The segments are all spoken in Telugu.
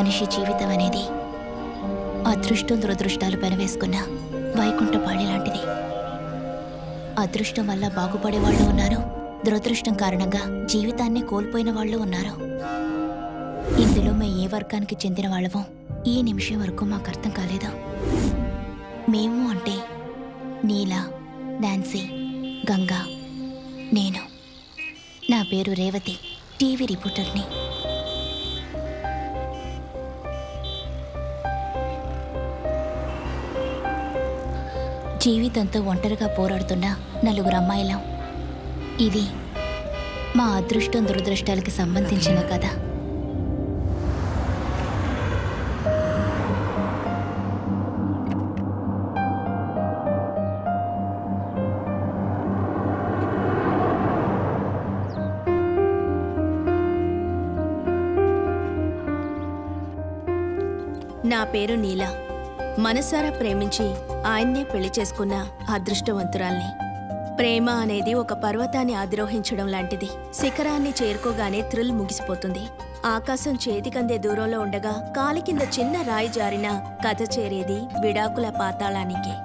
మనిషి జీవితం అనేది అదృష్టం దురదృష్టాలు పెనవేసుకున్న వైకుంఠపాళి లాంటిది. అదృష్టం వల్ల బాగుపడే వాళ్ళు ఉన్నారు, దురదృష్టం కారణంగా జీవితాన్ని కోల్పోయిన వాళ్ళు ఉన్నారు. ఇందులో మేము ఏ వర్గానికి చెందిన వాళ్ళమో ఈ నిమిషం వరకు మాకు అర్థం కాలేదు. మేము అంటే నీలా, నాన్సీ, గంగా, నేను. నా పేరు రేవతి, టీవీ రిపోర్టర్ని. జీవితంతో ఒంటరిగా పోరాడుతున్న నలుగురు అమ్మాయిలం. ఇది మా అదృష్టం దురదృష్టాలకి సంబంధించిన కథ. నా పేరు నీల. మనసారా ప్రేమించి ఆయన్నే పెళ్లి చేసుకున్న అదృష్టవంతురాల్ని. ప్రేమ అనేది ఒక పర్వతాన్ని అధిరోహించడం లాంటిది. శిఖరాన్ని చేరుకోగానే థ్రిల్ ముగిసిపోతుంది. ఆకాశం చేతికందే దూరంలో ఉండగా కాలి కింద చిన్న రాయి జారిన కథ చేరేది విడాకుల పాతాళానికి.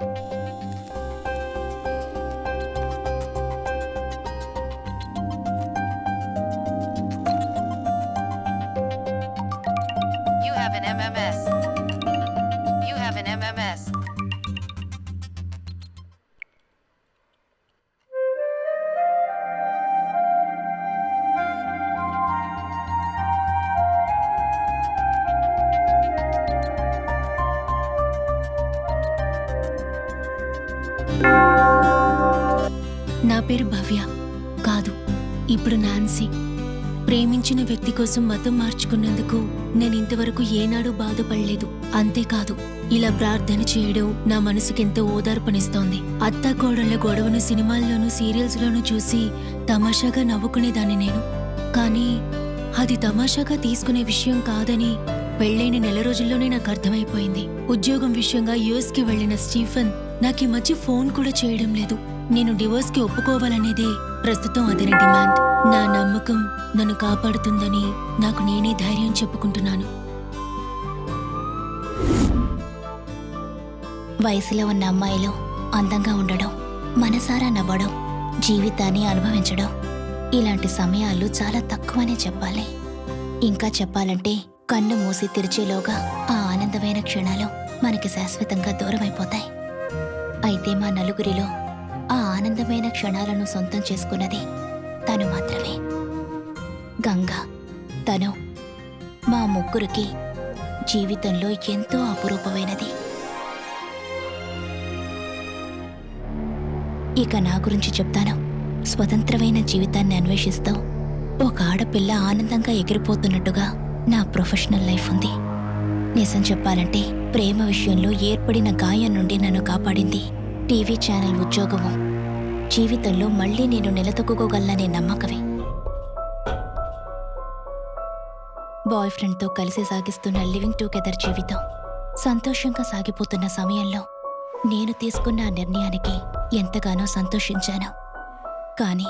నా పేరు భవ్య కాదు, ఇప్పుడు నాన్సీ. ప్రేమించిన వ్యక్తి కోసం మతం మార్చుకున్నందుకు నేను ఇంతవరకు ఏనాడూ బాధపడలేదు. అంతేకాదు, ఇలా ప్రార్థన చేయడం నా మనసుకెంతో ఓదార్పనిస్తోంది. అత్తాకోడళ్ల గొడవను సినిమాల్లోనూ సీరియల్స్లోనూ చూసి తమాషాగా నవ్వుకునేదాన్ని నేను. కానీ అది తమాషాగా తీసుకునే విషయం కాదని పెళ్లైన నెల రోజుల్లోనే నాకు అర్థమైపోయింది. ఉద్యోగం విషయంగా యుఎస్కి వెళ్లిన స్టీఫెన్ నాకీ మధ్య ఫోన్ కూడా చేయడం లేదు. నేను డివోర్స్కి ఒప్పుకోవాలనేదే ప్రస్తుతం అతని డిమాండ్. నా నమ్మకం నన్ను కాపాడుతుందని నాకు నేనే ధైర్యం చెప్పుకుంటున్నాను. వయసులో ఉన్న అమ్మాయిలు అందంగా ఉండడం, మనసారా నవ్వడం, జీవితాన్ని అనుభవించడం, ఇలాంటి సమయాలు చాలా తక్కువనే చెప్పాలి. ఇంకా చెప్పాలంటే కన్ను మూసి తెరిచేలోగా ఆ ఆనందమైన క్షణాలు మనకి శాశ్వతంగా దూరమైపోతాయి. అయితే మా నలుగురిలో ఆ ఆనందమైన క్షణాలను సొంతం చేసుకున్నది తను మాత్రమే, గంగా. తను మా ముగ్గురికి జీవితంలో ఎంతో అపురూపమైనది. ఇక నా గురించి చెప్తాను. స్వతంత్రమైన జీవితాన్ని అన్వేషిస్తూ ఒక ఆడపిల్ల ఆనందంగా ఎగిరిపోతున్నట్టుగా నా ప్రొఫెషనల్ లైఫ్ ఉంది. నిజం చెప్పాలంటే ప్రేమ విషయంలో ఏర్పడిన గాయం నుండి నన్ను కాపాడింది టీవీ ఛానల్ ఉద్యోగము. జీవితంలో మళ్లీ నేను నిలదొక్కుకోగలననే నమ్మకమే. బాయ్ ఫ్రెండ్తో కలిసి సాగిస్తున్న లివింగ్ టుగెదర్ జీవితం సంతోషంగా సాగిపోతున్న సమయంలో నేను తీసుకున్న ఆ నిర్ణయానికి ఎంతగానో సంతోషించాను. కానీ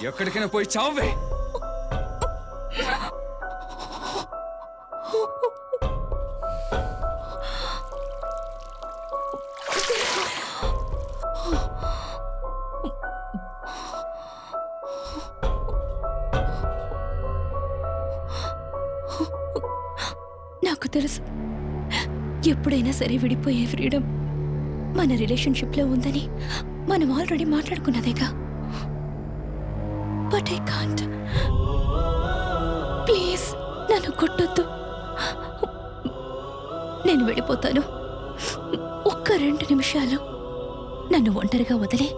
ఎక్కడికైనా పోయి చావే. నాకు తెలుసు, ఎప్పుడైనా సరే విడిపోయే ఫ్రీడమ్ మన రిలేషన్షిప్లో ఉందని మనం ఆల్రెడీ మాట్లాడుకున్నదేగా. But I can't. ప్లీజ్ నన్ను కొట్టొద్దు. నేను వెళ్ళిపోతాను. ఒక్క 2 నిమిషాలు నన్ను ఒంటరిగా వదిలే.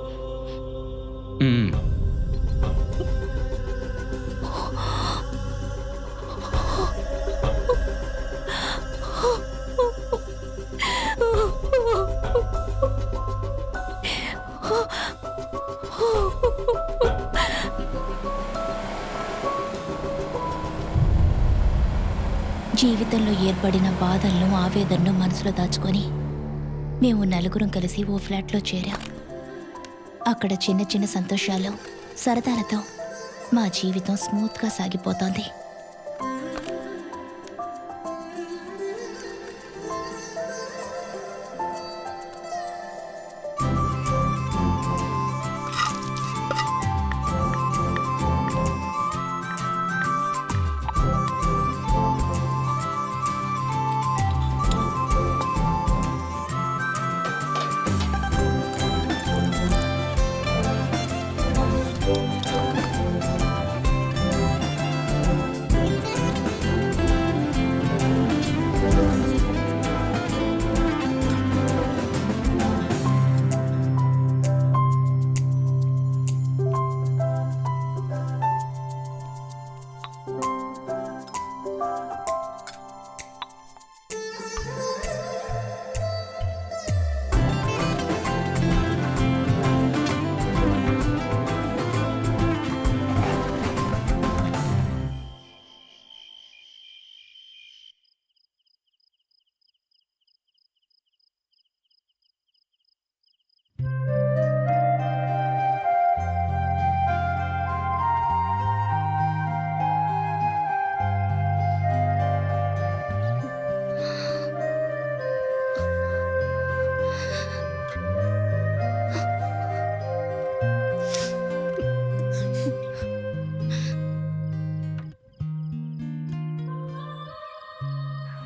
జీవితంలో ఏర్పడిన బాధలను ఆవేదనను మనసులో దాచుకొని మేము నలుగురం కలిసి ఓ ఫ్లాట్లో చేరాం. అక్కడ చిన్న చిన్న సంతోషాలు, సరదాలతో మా జీవితం స్మూత్గా సాగిపోతోంది.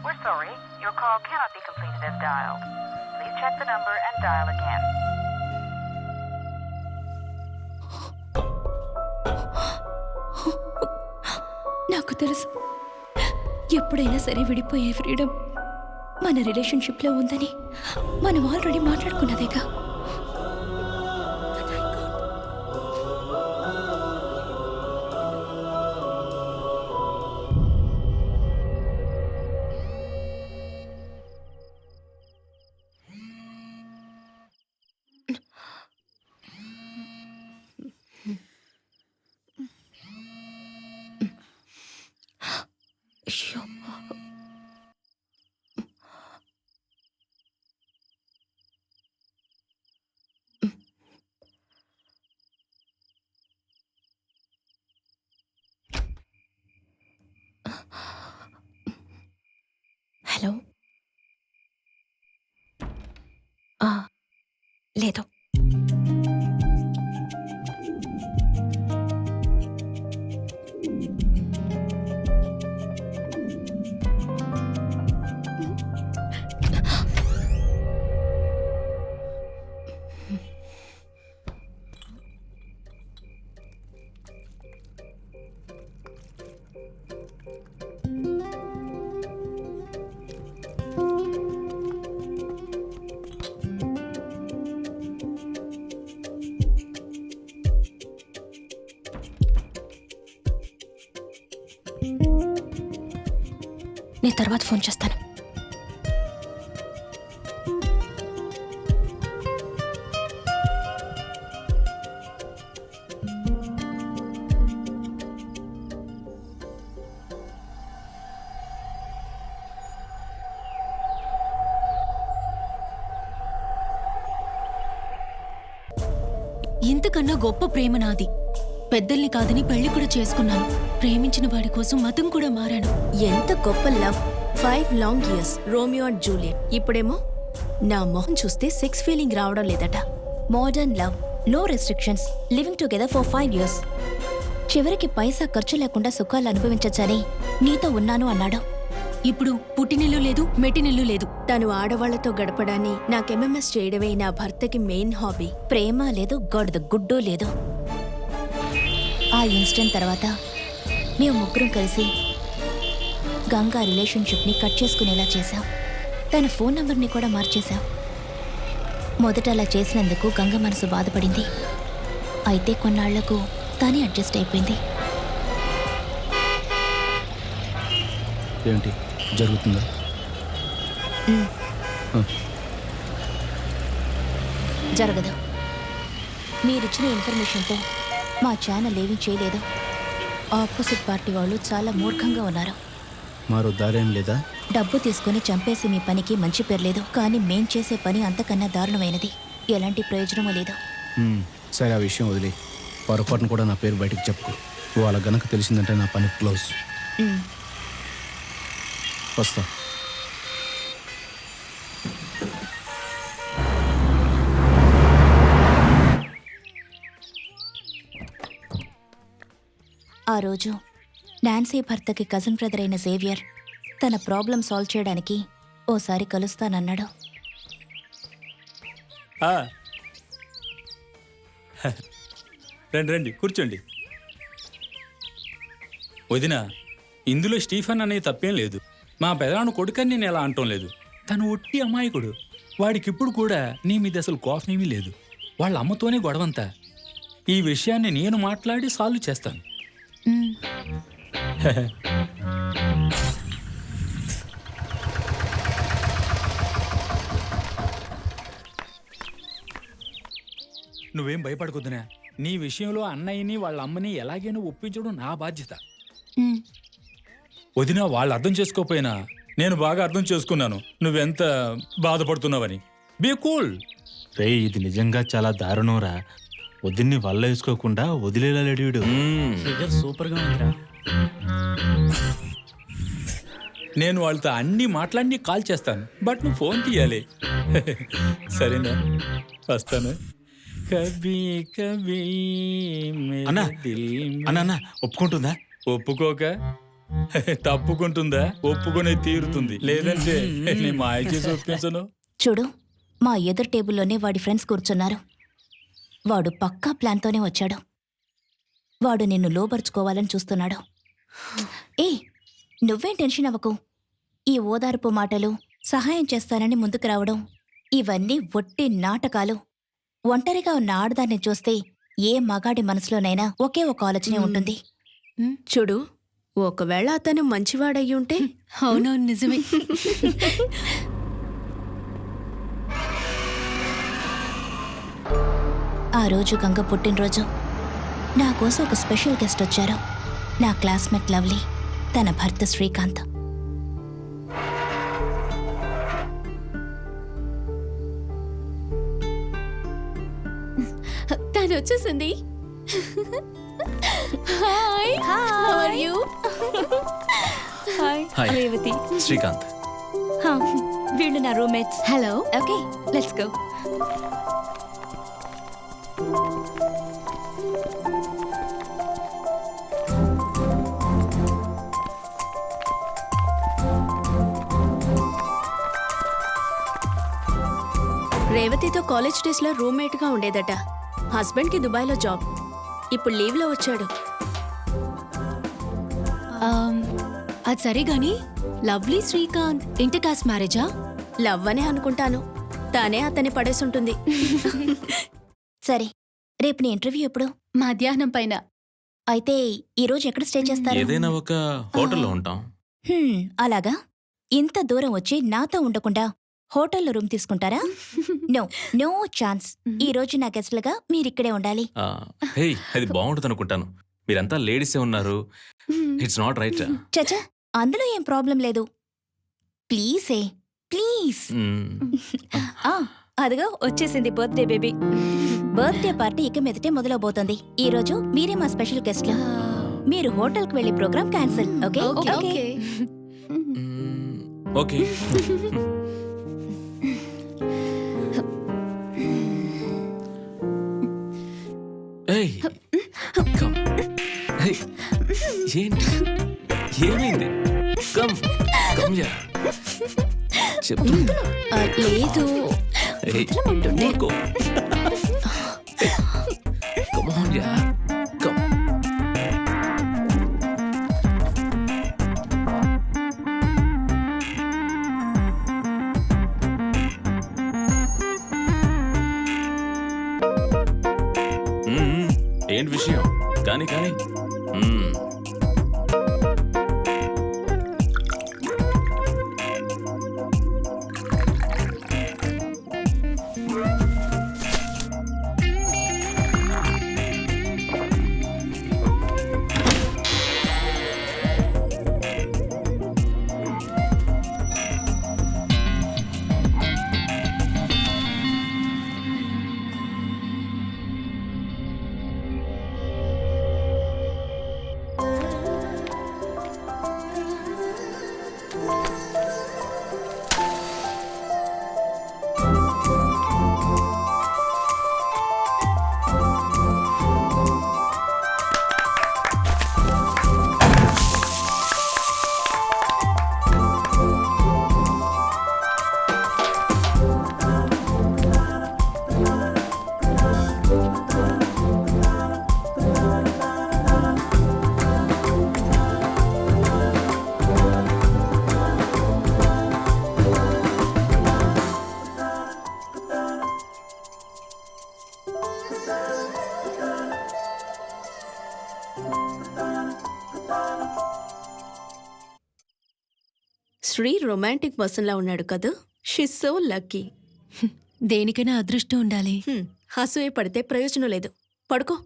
We're sorry, your call cannot be completed as dialed. Please check the number and dial again. నాకు తెలుసు, ఎప్పుడైనా సరే విడిపోయే ఫ్రీడమ్ మన రిలేషన్షిప్లో ఉందని మనం ఆల్రెడీ మాట్లాడుకున్నదేగా. అయ్యో, హలో. లేదు, నేను తర్వాత ఫోన్ చేస్తాను. ఇంతకన్నా గొప్ప ప్రేమ నాది. పెద్దల్ని కాదని పెళ్లి కూడా చేసుకున్నాను. ప్రేమించిన వాడి కోసం మతం కూడా మారాను. ఎంత గొప్ప love! 5 long years, Romeo and Juliet. ఇప్పుడేమో నా మొహం చూస్తే సెక్స్ ఫీలింగ్ రావడం లేదట. Modern love, no restrictions, living together for 5 years. చివరికి పైసా ఖర్చు లేకుండా సుఖాలు అనుభవించచ్చని నీతో ఉన్నాను అన్నాడు. ఇప్పుడు పుట్టినిల్లు లేదు, మెట్టినిల్లు లేదు. తను ఆడవాళ్లతో గడపడాన్ని నాకు ఎంఎంఎస్ చేయడమే నా భర్తకి మెయిన్ హాబీ. ప్రేమ లేదు, గొడద గుడ్డు లేదు. ఆ ఇన్సిడెంట్ తర్వాత మేము ముగ్గురం కలిసి గంగా రిలేషన్షిప్ని కట్ చేసుకునేలా చేశాం. తన ఫోన్ నంబర్ని కూడా మార్చేశాం. మొదట అలా చేసినందుకు గంగ మనసు బాధపడింది. అయితే కొన్నాళ్లకు తానే అడ్జస్ట్ అయిపోయింది. ఏంటి జరుగుతుందా? జరగదు. మీరిచ్చిన ఇన్ఫర్మేషన్తో మా ఛానల్ ఏమీ చేయలేదు. ఆపోజిట్ పార్టీ వాళ్ళు చాలా మూర్ఖంగా ఉన్నారు. మరో దారేం లేదా? డబ్బు తీసుకుని చంపేసి మీ పనికి మంచి పేరు లేదు, కానీ మేం చేసే పని అంతకన్నా దారుణమైనది. ఎలాంటి ప్రయోజనమూ లేదు. సరే, ఆ విషయం వదిలే. పొరపాటును కూడా నా పేరు బయటకు చెప్పుకో. వాళ్ళ గనక తెలిసిందంటే నా పని క్లోజ్. వస్తా. ఆ రోజు నాన్సీ భర్తకి కజిన్ బ్రదర్ అయిన జేవియర్ తన ప్రాబ్లం సాల్వ్ చేయడానికి ఓసారి కలుస్తానన్నాడు. రండి రండి, కూర్చోండి. వదినా, ఇందులో స్టీఫెన్ అనే తప్పేం లేదు. మా పెదనాన్న కొడుకని నేను ఎలా అంటం లేదు. తను ఒట్టి అమాయకుడు. వాడికిప్పుడు కూడా నీ మీద అసలు కోపమేమీ లేదు. వాళ్ళ అమ్మతోనే గొడవంతా. ఈ విషయాన్ని నేను మాట్లాడి సాల్వ్ చేస్తాను. నువ్వేం భయపడకొద్దునా. నీ విషయంలో అన్నయ్యని వాళ్ళ అమ్మని ఎలాగైనా ఒప్పించడం నా బాధ్యత. వదినా, వాళ్ళు అర్థం చేసుకోకపోయినా నేను బాగా అర్థం చేసుకున్నాను నువ్వెంత బాధపడుతున్నావని. Be cool. రే, ఇది నిజంగా చాలా దారుణంరా. వదిన్ని వల్ల వేసుకోకుండా వదిలేలా లేడు వీడు. సూపర్గా ఉందిరా. నేను వాళ్ళతో అన్ని మాట్లాడి కాల్ చేస్తాను, బట్ నువ్వు ఫోన్ తీయాలి. సరేనా? వస్తాను. కభీ కభీ అన్నా, మేరే దిల్ మే- అన్నా ఒప్పుకుంటుందా? ఒప్పుకోక తప్పుకుంటుందా? ఒప్పుకునే తీరుతుంది. లేదంటే నేను మాయ చేసి ఒప్పించను. చూడు, మా ఎదురు టేబుల్లోనే వాడి ఫ్రెండ్స్ కూర్చున్నారు. వాడు పక్కా ప్లాన్తోనే వచ్చాడు. వాడు నిన్ను లోబరుచుకోవాలని చూస్తున్నాడు. ఏ, నువ్వేం టెన్షన్ అవ్వకు. ఈ ఓదార్పు మాటలు, సహాయం చేస్తానని ముందుకు రావడం, ఇవన్నీ ఒట్టి నాటకాలు. ఒంటరిగా ఉన్న ఆడదాన్ని చూస్తే ఏ మగాడి మనసులోనైనా ఒకే ఒక ఆలోచనే ఉంటుంది. చూడు, ఒకవేళ అతను మంచివాడయ్యుంటే. అవునవును, నిజమే. ఆ రోజు గంగ పుట్టినరోజు. నా కోసం ఒక స్పెషల్ గెస్ట్ వచ్చారు. నా క్లాస్మేట్ లవ్లీ, తన భర్త శ్రీకాంత్. తను వచ్చేసింది. Hi, how are you? Hi, hi. Revathi. Srikanth. వీళ్ళు నా roommates. Hello. Okay, let's go. రేవతితో కాలేజ్ డేస్లో రూమ్మేట్గా ఉండేదట. హస్బెండ్కి దుబాయ్లో జాబ్. ఇప్పుడు లీవ్లో వచ్చాడు. అది సరే గాని, లవ్లీ శ్రీకాంత్ ఇంటర్ కాస్ట్ మ్యారేజా? లవ్ అనే అనుకుంటాను. తానే అతన్ని పడేసుంటుంది. సరే, రేపు నీ ఇంటర్వ్యూ ఎప్పుడు? మధ్యాహ్నం పైన. అయితే ఈ రోజు ఎక్కడ స్టే చేస్తారు? ఏదైనా ఒక హోటల్లో ఉంటాం. అలాగా? ఇంత దూరం వచ్చి నాతో ఉండకుండా హోటల్లో రూమ్ తీసుకుంటారా? No, no chance. ఈ రోజు నా గెస్ట్లుగా మీరిక్కడే ఉండాలి. హే, అది బాగుంటుంది అనుకుంటాను. మీరంతా లేడీసే ఉన్నారు. It's not right. చచ్చా, అందులో ఏం ప్రాబ్లం లేదు. ప్లీజే, ప్లీజ్. అదిగో వచ్చేసింది బర్త్డే బేబీ. బర్త్డే పార్టీ ఇక మీదటే మొదలవబోతోంది. ఈ రోజు మీరే మా స్పెషల్ గెస్ట్లు. మీరు హోటల్కి వెళ్ళి programme cancel. Okay? Okay. Okay. ఏయ్, కమ్. ఏయ్, ఏంటి? ఏమైంది? Come, come yeah. చెప్తా. లేదు. ఏయ్, ఊరుకో. Come on, yeah. Come. ఏంటి విషయం? కానీ కానీ శ్రీ రొమాంటిక్ పర్సన్లా ఉన్నాడు కదా. She's so lucky. దేనికైనా అదృష్టం ఉండాలి. అసూయ పడితే ప్రయోజనం లేదు. పడుకో.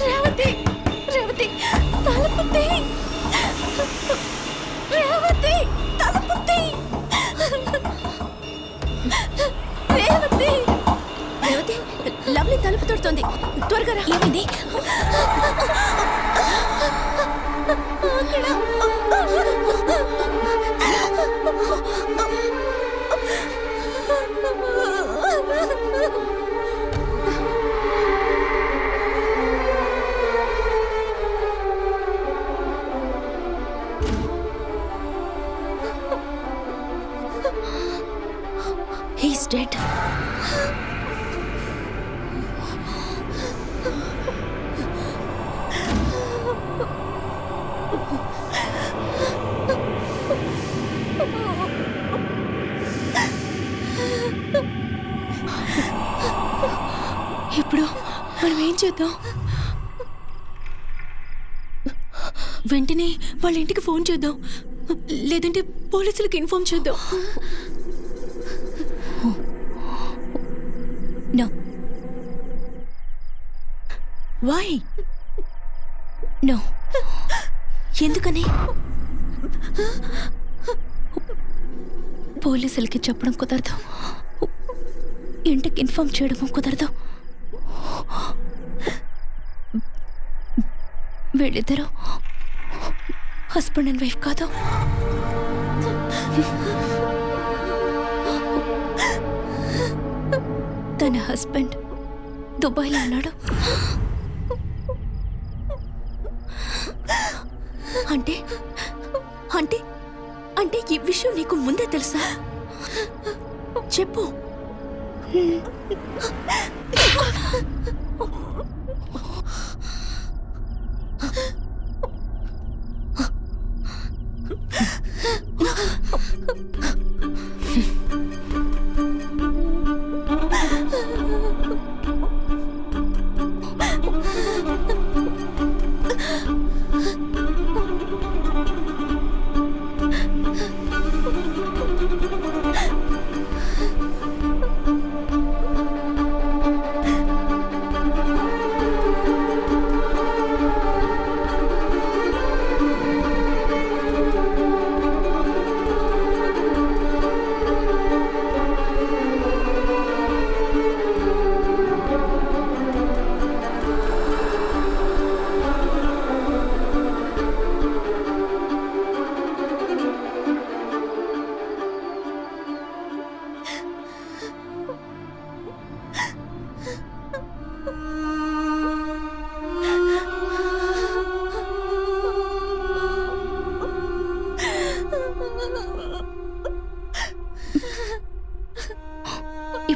రేవతి, రేవతి, తలుపు తీ. రేవతి, తలుపు తీ. రేవతి, రేవతి, లవ్లీ తలుపు తడుతోంది. త్వరగా రా. ఏమైంది? He's dead. ఇప్పుడు మనం ఏం చేద్దాం? వెంటనే వాళ్ళ ఇంటికి ఫోన్ చేద్దాం, లేదంటే పోలీసులకు ఇన్ఫార్మ్ చేద్దాం. నో. వై? నో. ఎందుకని? పోలీసులకి చెప్పడం కుదరదు, ఇంటికి ఇన్ఫార్మ్ చేయడము కుదరదు. వీళ్ళిద్దరూ హస్బెండ్ అండ్ వైఫ్ కాదు. తన హస్బెండ్ దుబాయ్లో ఉన్నాడు. అంటే అంటే అంటే ఈ విషయం నీకు ముందే తెలుసా? చెప్పు.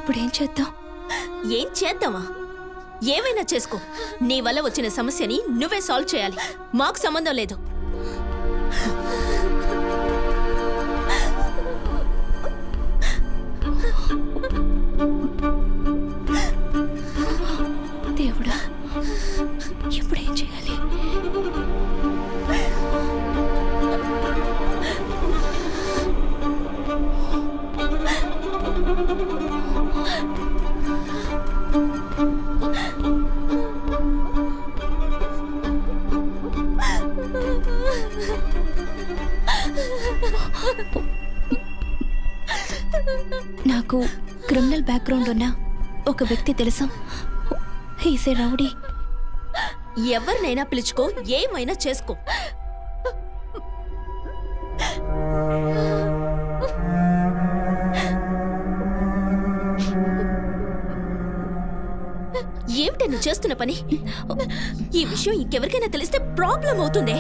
ఇప్పుడు ఏం చేద్దాం? ఏం చేద్దామా? ఏమైనా చేసుకో. నీ వల్ల వచ్చిన సమస్యని నువ్వే సాల్వ్ చేయాలి. మాకు సంబంధం లేదు. దేవుడా, ఇప్పుడు ఏం చేయాలి? నాకు క్రిమినల్ బ్యాక్గ్రౌండ్ ఉన్న ఒక వ్యక్తి తెలుసు. హీస్ ఏ రౌడీ. ఎవరినైనా పిలుచుకో, ఏమైనా చేసుకో. ఏమిటి నువ్వు చేస్తున్న పని? ఈ విషయం ఇంకెవరికైనా తెలిస్తే ప్రాబ్లం అవుతుంది.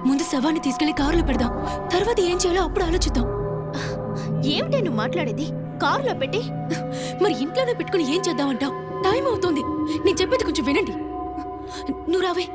ముందు శవాన్ని తీసుకెళ్లి కారులో పెడదాం. తర్వాత ఏం చేయాలో అప్పుడు ఆలోచిద్దాం. ఏమిటి నువ్వు మాట్లాడేది? కారులో పెట్టి మరి ఇంట్లోనే పెట్టుకుని ఏం చేద్దామంటావు? టైం అవుతుంది. నేను చెప్పేది కొంచెం వినండి. నువ్వు రావే.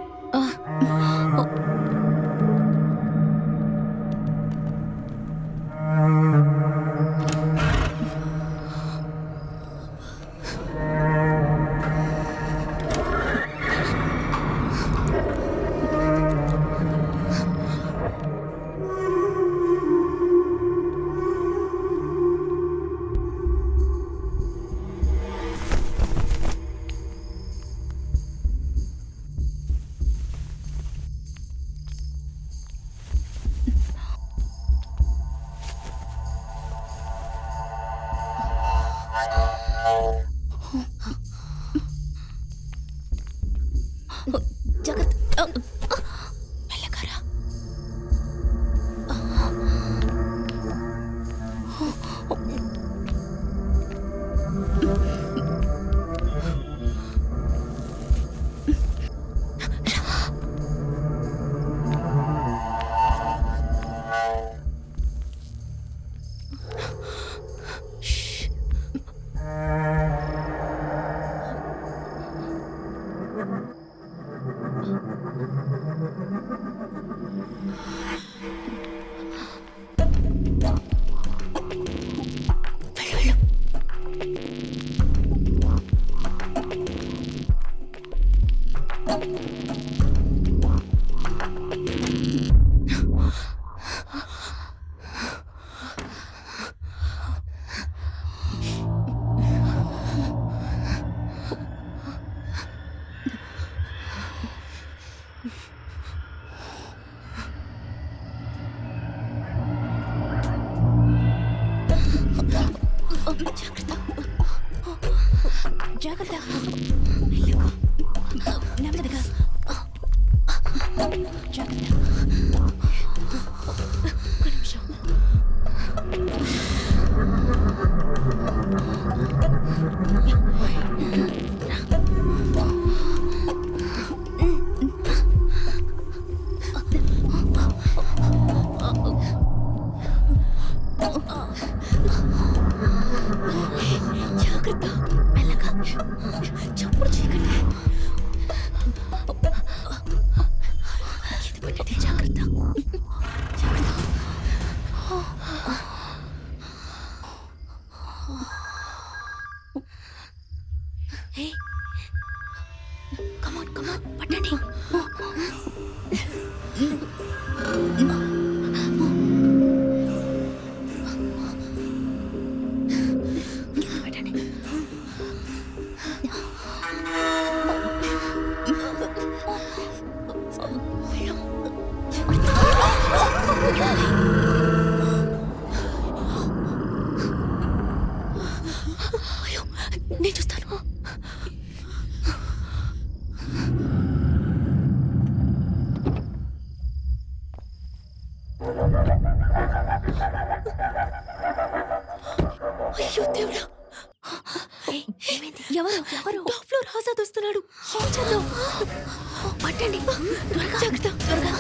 జాగ్రత్త. మెల్లగారా. జాగ్రత్త. మెల్లగా. నెమ్మదిగా. జాగ్రత్త. ఒక్క నిమిషం. జాగ్రత్త. మెల్లగా. చప్పుడు చేయకండి. ఇది పట్టండి. జాగ్రత్త. జాగ్రత్త. హే, కమాన్ కమాన్, పట్టండి. పట్టండి. అయ్యో, నేను చూస్తాను. అయ్యో దేవుడా. ఎవరు ఎవరు టాప్ ఫ్లోర్ ఆజాద్ వస్తున్నాడు. ఏం చేద్దాం? పట్టండి త్వరగా జాగ్రత్త. త్వరగా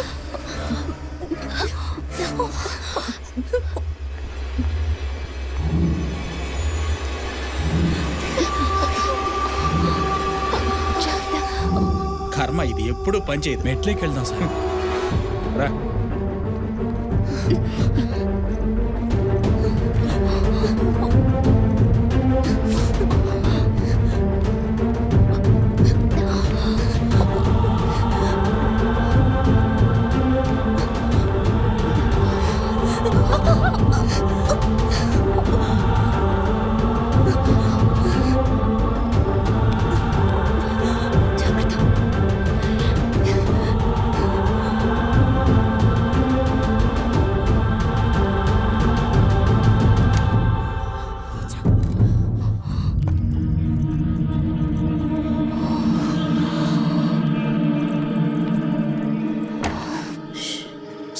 కర్మ ఇది ఎప్పుడు పనిచేయదు. మెట్లకి వెళ్దాం సార్. రా.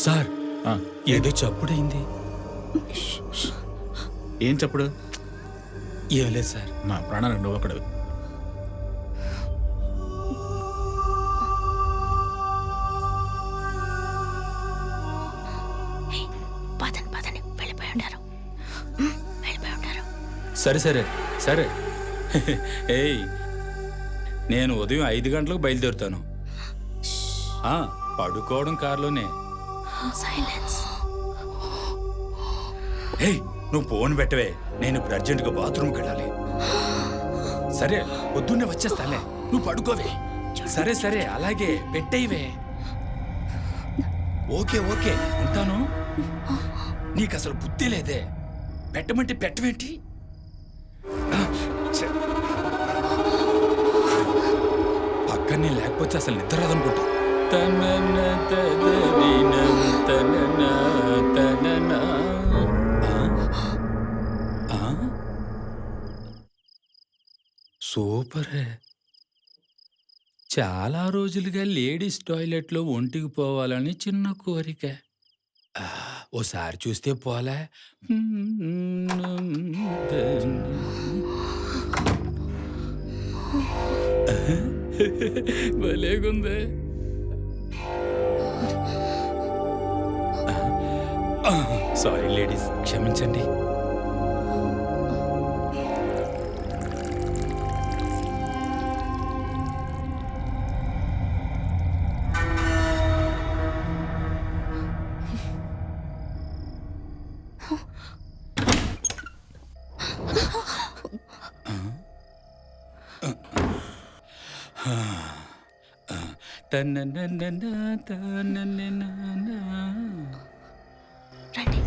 సార్ ఏదో చప్పుడైంది. ఏం చెప్పుడు? ఏం లేదు సార్. నా ప్రాణాలు నువ్వు అక్కడ. పదండి పదండి వెళ్ళిపోయి ఉంటారు. వెళ్ళిపోయి ఉంటారు. సరే సరే సరే. ఏయ్, నేను ఉదయం 5 గంటలకు బయలుదేరుతాను. పడుకోవడం కారులోనే. సైలెన్స్. ఏయ్, నువ్వు ఫోన్ పెట్టవే. నేను ఇప్పుడు అర్జెంటుగా బాత్రూమ్కి వెళ్ళాలి. సరే, పొద్దున్నే వచ్చేస్తాలే. నువ్వు పడుకోవే. సరే సరే, అలాగే పెట్టేవే. ఓకే ఓకే, ఉంటాను. నీకు అసలు బుద్ధి లేదే. పెట్టమంటే పెట్టవేంటి? పక్కనే లేకపోతే అసలు నిద్ర రాదనుకుంటా. సూపరే. చాలా రోజులుగా లేడీస్ టాయిలెట్లో ఒంటికి పోవాలని చిన్న కోరిక. ఓసారి చూస్తే పోలే. భలేగుందే. సారీ లేడీస్, క్షమించండి. రండి.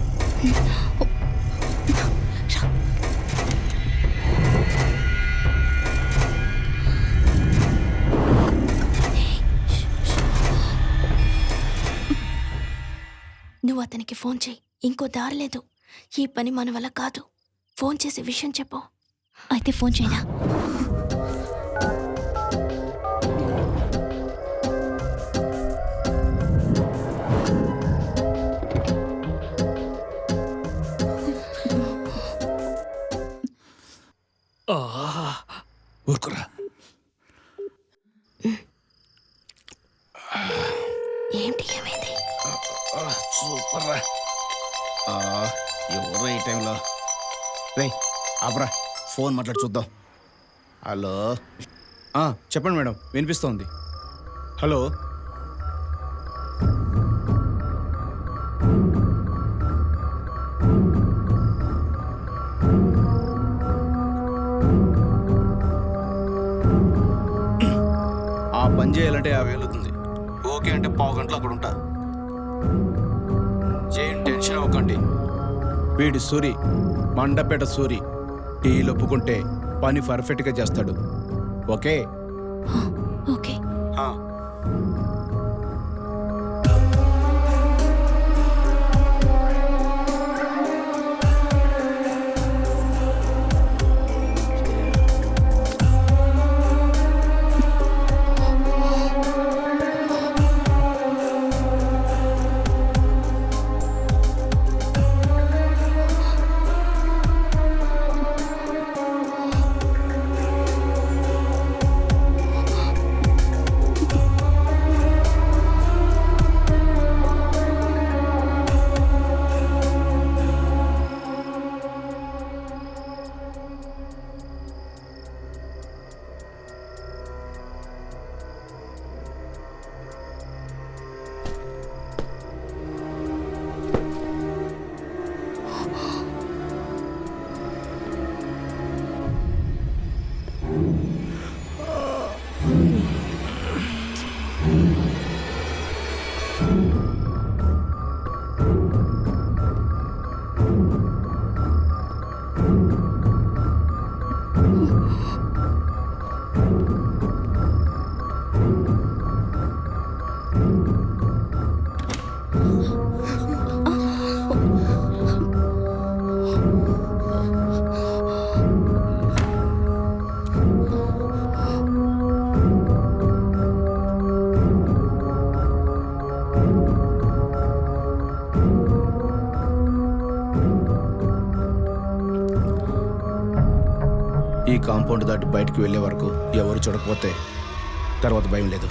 నువ్వు అతనికి ఫోన్ చేయి. ఇంకో దారి లేదు. ఈ పని మన వల్ల కాదు. ఫోన్ చేసి విషయం చెప్పు. అయితే ఫోన్ చేయనా? ఊరుకురా. ఏంటి ఏమైంది? సూపర్ రా. ఎవరు ఈ టైంలో? రే ఆపరా, ఫోన్ మాట్లాడి చూద్దాం. హలో. చెప్పండి మేడం, వినిపిస్తోంది. హలో. పని చేయాలంటే 50,000 అవుతుంది. ఓకే అంటే 1/2 గంటలో అక్కడ ఉంటా. ఏం టెన్షన్ అవ్వకండి. వీడి సూరి, మండపేట సూరి. టీలు ఒప్పుకుంటే పని పర్ఫెక్ట్గా చేస్తాడు. Okay okay. కాంపౌండ్ దాటి బయటికి వెళ్ళే వరకు ఎవరు చూడకపోతే తర్వాత భయం లేదు.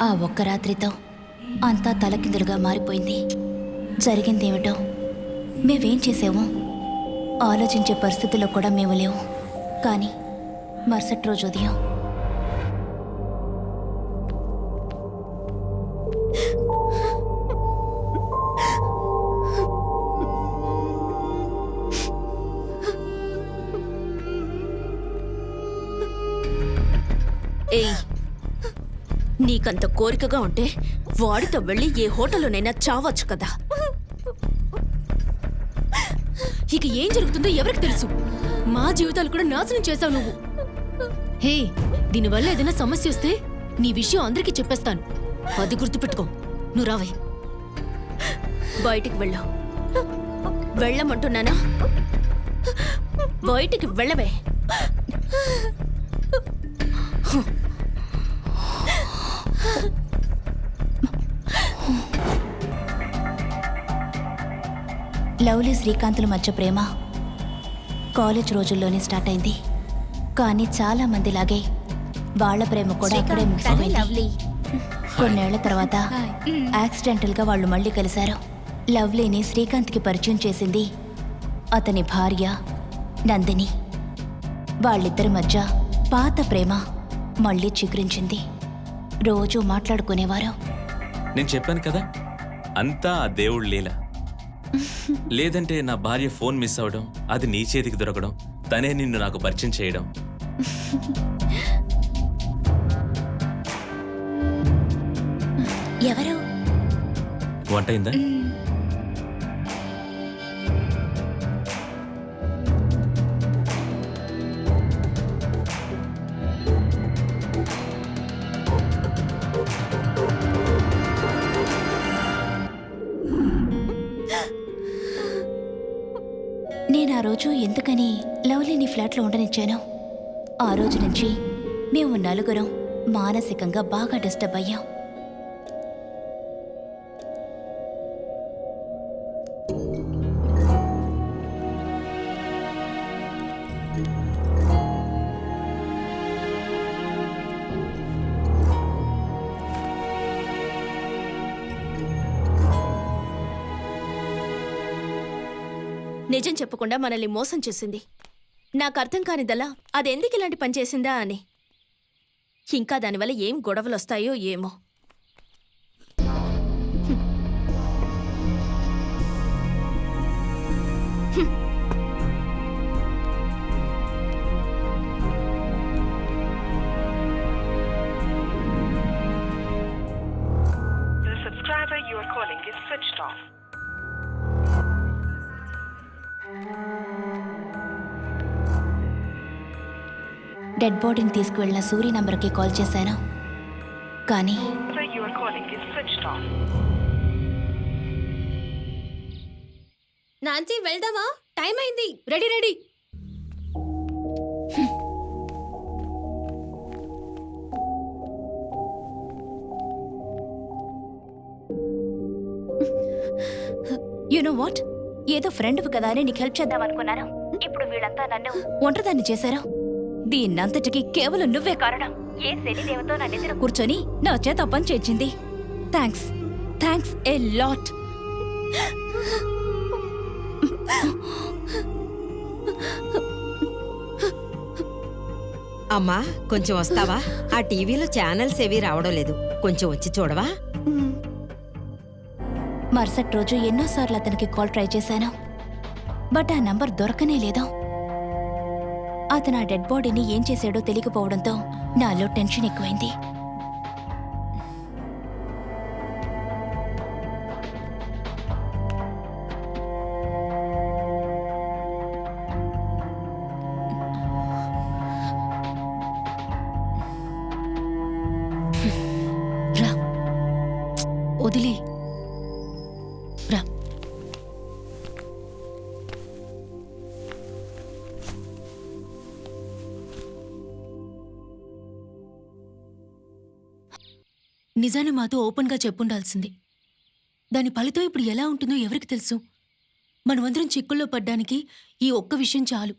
ఆ ఒక్క రాత్రితో అంతా తలకిందులుగా మారిపోయింది. జరిగిందేమిటో, మేమేం చేసామో ఆలోచించే పరిస్థితుల్లో కూడా మేము లేవు. కానీ మరుసటి రోజు ఉదయం ఏయ్, నీకంత కోరికగా ఉంటే వాడితో వెళ్ళి ఏ హోటల్లోనైనా చావచ్చు కదా. ఇక ఏం జరుగుతుందో ఎవరికి తెలుసు? మా జీవితాలు కూడా నాశనం చేశావు నువ్వు. హే, దీనివల్ల ఏదైనా సమస్య వస్తే నీ విషయం అందరికీ చెప్పేస్తాను. అది గుర్తుపెట్టుకో. నువ్వు రావే. బయటికి వెళ్ళావు. వెళ్ళమంటున్నానా? బయటికి వెళ్ళవే. లవ్లీ శ్రీకాంతుల మధ్య ప్రేమ కాలేజ్ రోజుల్లోనే స్టార్ట్ అయింది. కానీ చాలా మందిలాగే వాళ్ళ ప్రేమ కూడా అక్కడే ముగిసిపోయింది. కొన్నేళ్ల తర్వాత యాక్సిడెంటల్గా వాళ్ళు మళ్ళీ కలిశారు. లవ్లీని శ్రీకాంత్కి పరిచయం చేసింది అతని భార్య నందిని. వాళ్ళిద్దరి మధ్య పాత ప్రేమ మళ్ళీ చిగురించింది. రోజూ మాట్లాడుకునేవారు. నేను చెప్పాను కదా, అంతా ఆ దేవుడు లీల. లేదంటే నా భార్య ఫోన్ మిస్ అవడం, అది నీ చేతికి దొరకడం, తనే నిన్ను నాకు పరిచయం చేయడం. ఎవరు? వంట అయిందా? నేను ఆ రోజు ఎందుకని లవ్లీని ఫ్లాట్లో ఉండనిచ్చాను. ఆ రోజు నుంచి మేము నలుగురం మానసికంగా బాగా డిస్టర్బ్ అయ్యాం. నిజం చెప్పకుండా మనల్ని మోసం చేసింది. నాకు అర్థం కానిదల్లా అదెందుకు ఇలాంటి పని చేసిందా అని. ఇంకా దానివల్ల ఏం గొడవలొస్తాయో ఏమో. The subscriber you are calling is switched off. Dead బాడీని తీసుకువెళ్ళిన సూరి నంబర్కి కాల్ చేశాను, కానీ Sir, you are calling is switched off. Nancy వెళ్దామా? టైం అయింది. Ready ready. You know what, ఏదో ఫ్రెండ్ కదా అని నీకు హెల్ప్ చేద్దాం అనుకున్నాను. ఇప్పుడు వీళ్ళంతా నన్ను ఒంటరిదాన్ని చేశారు. దీన్నంతటికి కేవలం నువ్వే కారణం. ఏ శనిదేవతో నా నిద్ర కూర్చొని నా చేత పని చేయించింది. Thanks, thanks a lot. అమ్మా, కొంచెం వస్తావా? ఆ టీవీలో ఛానల్స్ ఏవి రావడం లేదు, కొంచెం వచ్చి చూడవా? మరుసటి రోజు ఎన్నోసార్లు అతనికి కాల్ ట్రై చేశాను, బట్ ఆ నంబర్ దొరకనే లేదు. అతను ఆ డెడ్ బాడీని ఏం చేశాడో తెలియకపోవడంతో నాలో టెన్షన్ ఎక్కువైంది. రా, వదిలే. రా. నిజాన్ని మాతో ఓపెన్గా చెప్పుండాల్సింది. దాని ఫలితం ఇప్పుడు ఎలా ఉంటుందో ఎవరికి తెలుసు? మనమందరం చిక్కుల్లో పడ్డానికి ఈ ఒక్క విషయం చాలు.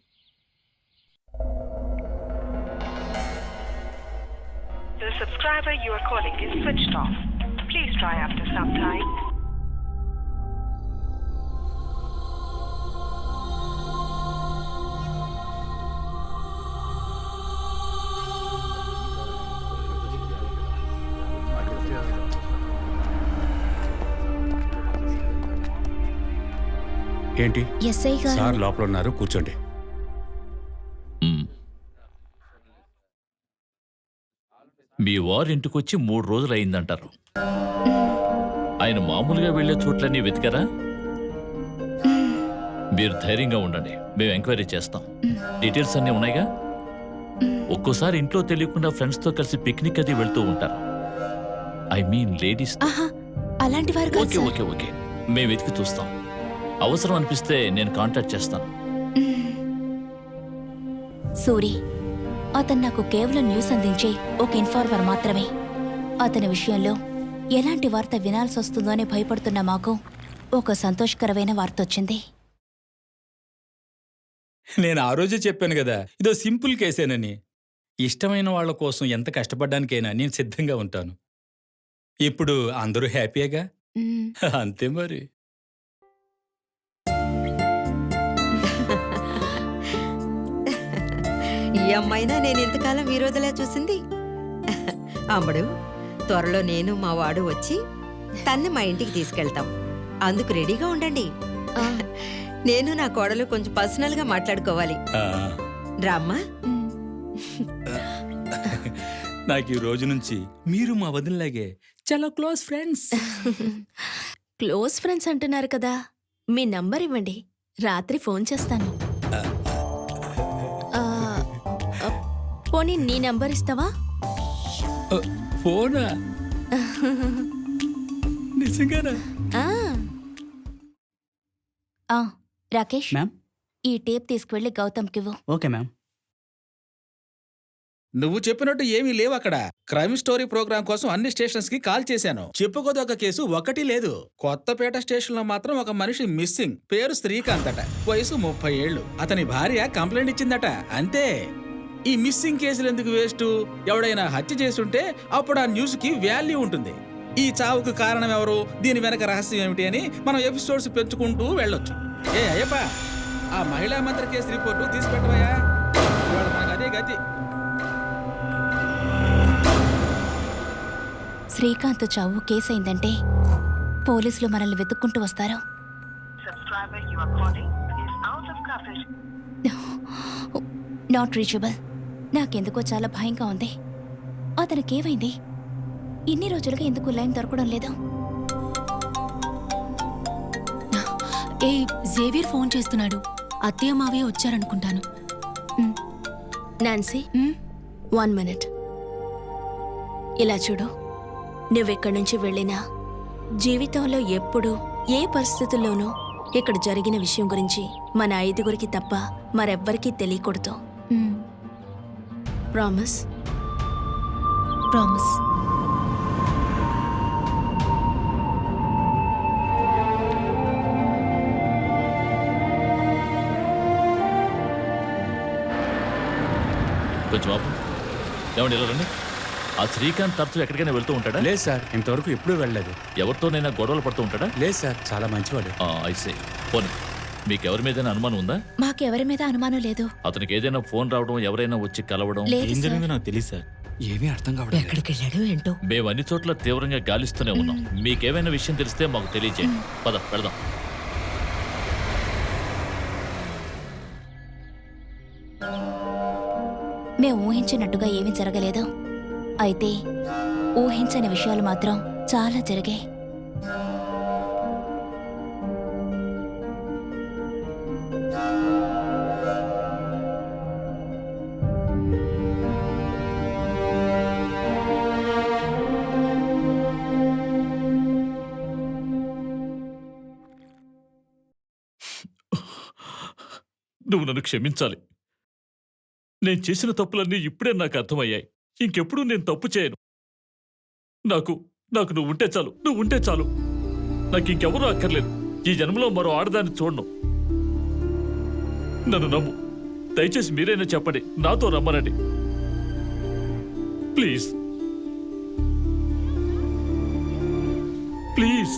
The subscriber you are calling is switched off. Please try after some time. ఏంటి ఎస్ఐ గారు సార్ లోపల ఉన్నారు, కూర్చోండి. మీ వారు ఇంటికొచ్చి 3 రోజులు అయిందంటారు. ఆయన మామూలుగా వెళ్లే చోట్లన్నీ వెతికారా? మీరు ధైర్యంగా ఉండండి, మేము ఎంక్వైరీ చేస్తాం. డీటెయిల్స్ అన్నీ ఉన్నాయిగా? ఒక్కోసారి ఇంట్లో తెలియకుండా ఫ్రెండ్స్తో కలిసి పిక్నిక్ అది వెళ్తూ ఉంటారు. I mean ladies. అలాంటి వారు కాదు ఓకే సార్. ఓకే ఓకే మేము వెతికి చూస్తాం. అవసరం అనిపిస్తే నేను కాంటాక్ట్ చేస్తాను. సూరి, అతను నాకు కేవలం న్యూస్ అందించే ఒక ఇన్ఫార్మర్ మాత్రమే. అతని విషయంలో ఎలాంటి వార్త వినాల్సి వస్తుందో అని భయపడుతున్న మాకు ఒక సంతోషకరమైన వార్త వచ్చింది. నేను ఆ రోజే చెప్పాను కదా, ఇదో సింపుల్ కేసేనని. ఇష్టమైన వాళ్ళ కోసం ఎంత కష్టపడ్డానికైనా నేను సిద్ధంగా ఉంటాను. ఇప్పుడు అందరూ హ్యాపీగా అంతే మరి. ఈ అమ్మాయినా నేను ఇంతకాలం విరోధలా చూసింది. అమ్మడు, త్వరలో నేను మా వాడు వచ్చి తన్ని మా ఇంటికి తీసుకెళ్తాం. అందుకు రెడీగా ఉండండి. నేను నా కోడలు కొంచెం పర్సనల్గా మాట్లాడుకోవాలి. ఆ, రామ్మా. నాకు ఈ రోజు నుంచి మీరు మా వదినలాగే చాలా క్లోజ్ ఫ్రెండ్స్. క్లోజ్ ఫ్రెండ్స్ అంటున్నారు కదా, మీ నంబర్ ఇవ్వండి, రాత్రి ఫోన్ చేస్తాను. ఆ, ఆ, పోనీ నీ నంబర్ ఇస్తావా? ఫోనా? నిజంగానా? ఆ, రాకేష్, ఈ టేప్ తీసుకువెళ్ళి గౌతమ్కివ్వు. Okay ma'am. నువ్వు చెప్పినట్టు ఏమీ లేవు అక్కడ. క్రైమ్ స్టోరీ ప్రోగ్రామ్ కోసం అన్ని స్టేషన్స్ కి కాల్ చేశాను. చెప్పుకోదొక కేసు ఒకటి లేదు. కొత్తపేట స్టేషన్ లో మాత్రం ఒక మనిషి మిస్సింగ్. పేరు శ్రీకాంత్ అట, వయసు 30 ఏళ్లు. అతని భార్య కంప్లైంట్ ఇచ్చిందట, అంతే. ఈ మిస్సింగ్ కేసులు ఎందుకు వేస్ట్? ఎవడైనా హత్య చేస్తుంటే అప్పుడు ఆ న్యూస్ కి వాల్యూ ఉంటుంది. ఈ చావుకు కారణం ఎవరు, దీని వెనక రహస్యం ఏమిటి అని మనం ఎపిసోడ్స్ పెంచుకుంటూ వెళ్ళొచ్చు. ఏ అయ్యప్ప, ఆ మహిళా మంత్రి కేసు రిపోర్టు తీసుకెట్టవయ్యా. ఇవాళ మనకు అదే గతి. శ్రీకాంత్ చావు కేసైందంటే పోలీసులు మనల్ని వెతుక్కుంటూ వస్తారు. Subscriber you are calling is out not reachable. నాకెందుకో చాలా భయంగా ఉంది. అతనికేమైంది? ఇన్ని రోజులుగా ఎందుకు లైన్ దొరకడం లేదు? ఏ జేవియర్ ఫోన్ చేస్తున్నాడు. అత్తయ్య మావయ్య వచ్చారనుకుంటాను. Nancy 1 minute. ఇలా చూడు, నువ్వెక్కడి నుంచి వెళ్ళినా జీవితంలో ఎప్పుడు ఏ పరిస్థితుల్లోనూ ఇక్కడ జరిగిన విషయం గురించి మన 5గురికి తప్ప మరెవ్వరికీ తెలియకూడదు. ప్రామిస్? ప్రామిస్. కొంచెం ఆపు. ఏమండి ఇలా రండి. ఆ శ్రీకాంత్ తరచు ఎక్కడికైనా వెళ్తూ ఉంటాడా? లేదు సార్, ఇంతవరకు ఎప్పుడూ వెళ్ళలేదు. ఎవరితోనైనా గొడవలు పడుతూ ఉంటాడా? లేదు సార్, చాలా మంచివాడు. ఐసే. పోనీ మీకు ఎవరి మీదైనా అనుమానం ఉందా? మాకెవరి మీద అనుమానం లేదు. అతనికి ఏదైనా ఫోన్ రావడం, ఎవరైనా వచ్చి కలవడం? లేదు ఏం సార్. జరిగిందో నాకు తెలియదు సార్. ఏమీ అర్థం కావడం. ఎక్కడికి వెళ్ళాడు ఏంటో. మేము అన్ని చోట్ల తీవ్రంగా గాలిస్తూనే ఉన్నాం. మీకేమైనా విషయం తెలిస్తే మాకు తెలియజేయండి. పద పెడదాం. మేము ఊహించినట్టుగా ఏమీ జరగలేదు. అయితే ఊహించని విషయాలు మాత్రం చాలా జరిగాయి. నువ్వు నన్ను క్షమించాలి. నేను చేసిన తప్పులన్నీ ఇప్పుడే నాకు అర్థమయ్యాయి. ఇంకెప్పుడు నేను తప్పు చేయను. నాకు నువ్వు ఉంటే చాలు. నువ్వు ఉంటే చాలు. నాకు ఇంకెవరూ అక్కర్లేదు. ఈ జన్మలో మరో ఆడదాన్ని చూడను. నన్ను నమ్ము. దయచేసి మీరైనా చెప్పండి, నాతో రమ్మనండి ప్లీజ్. ప్లీజ్.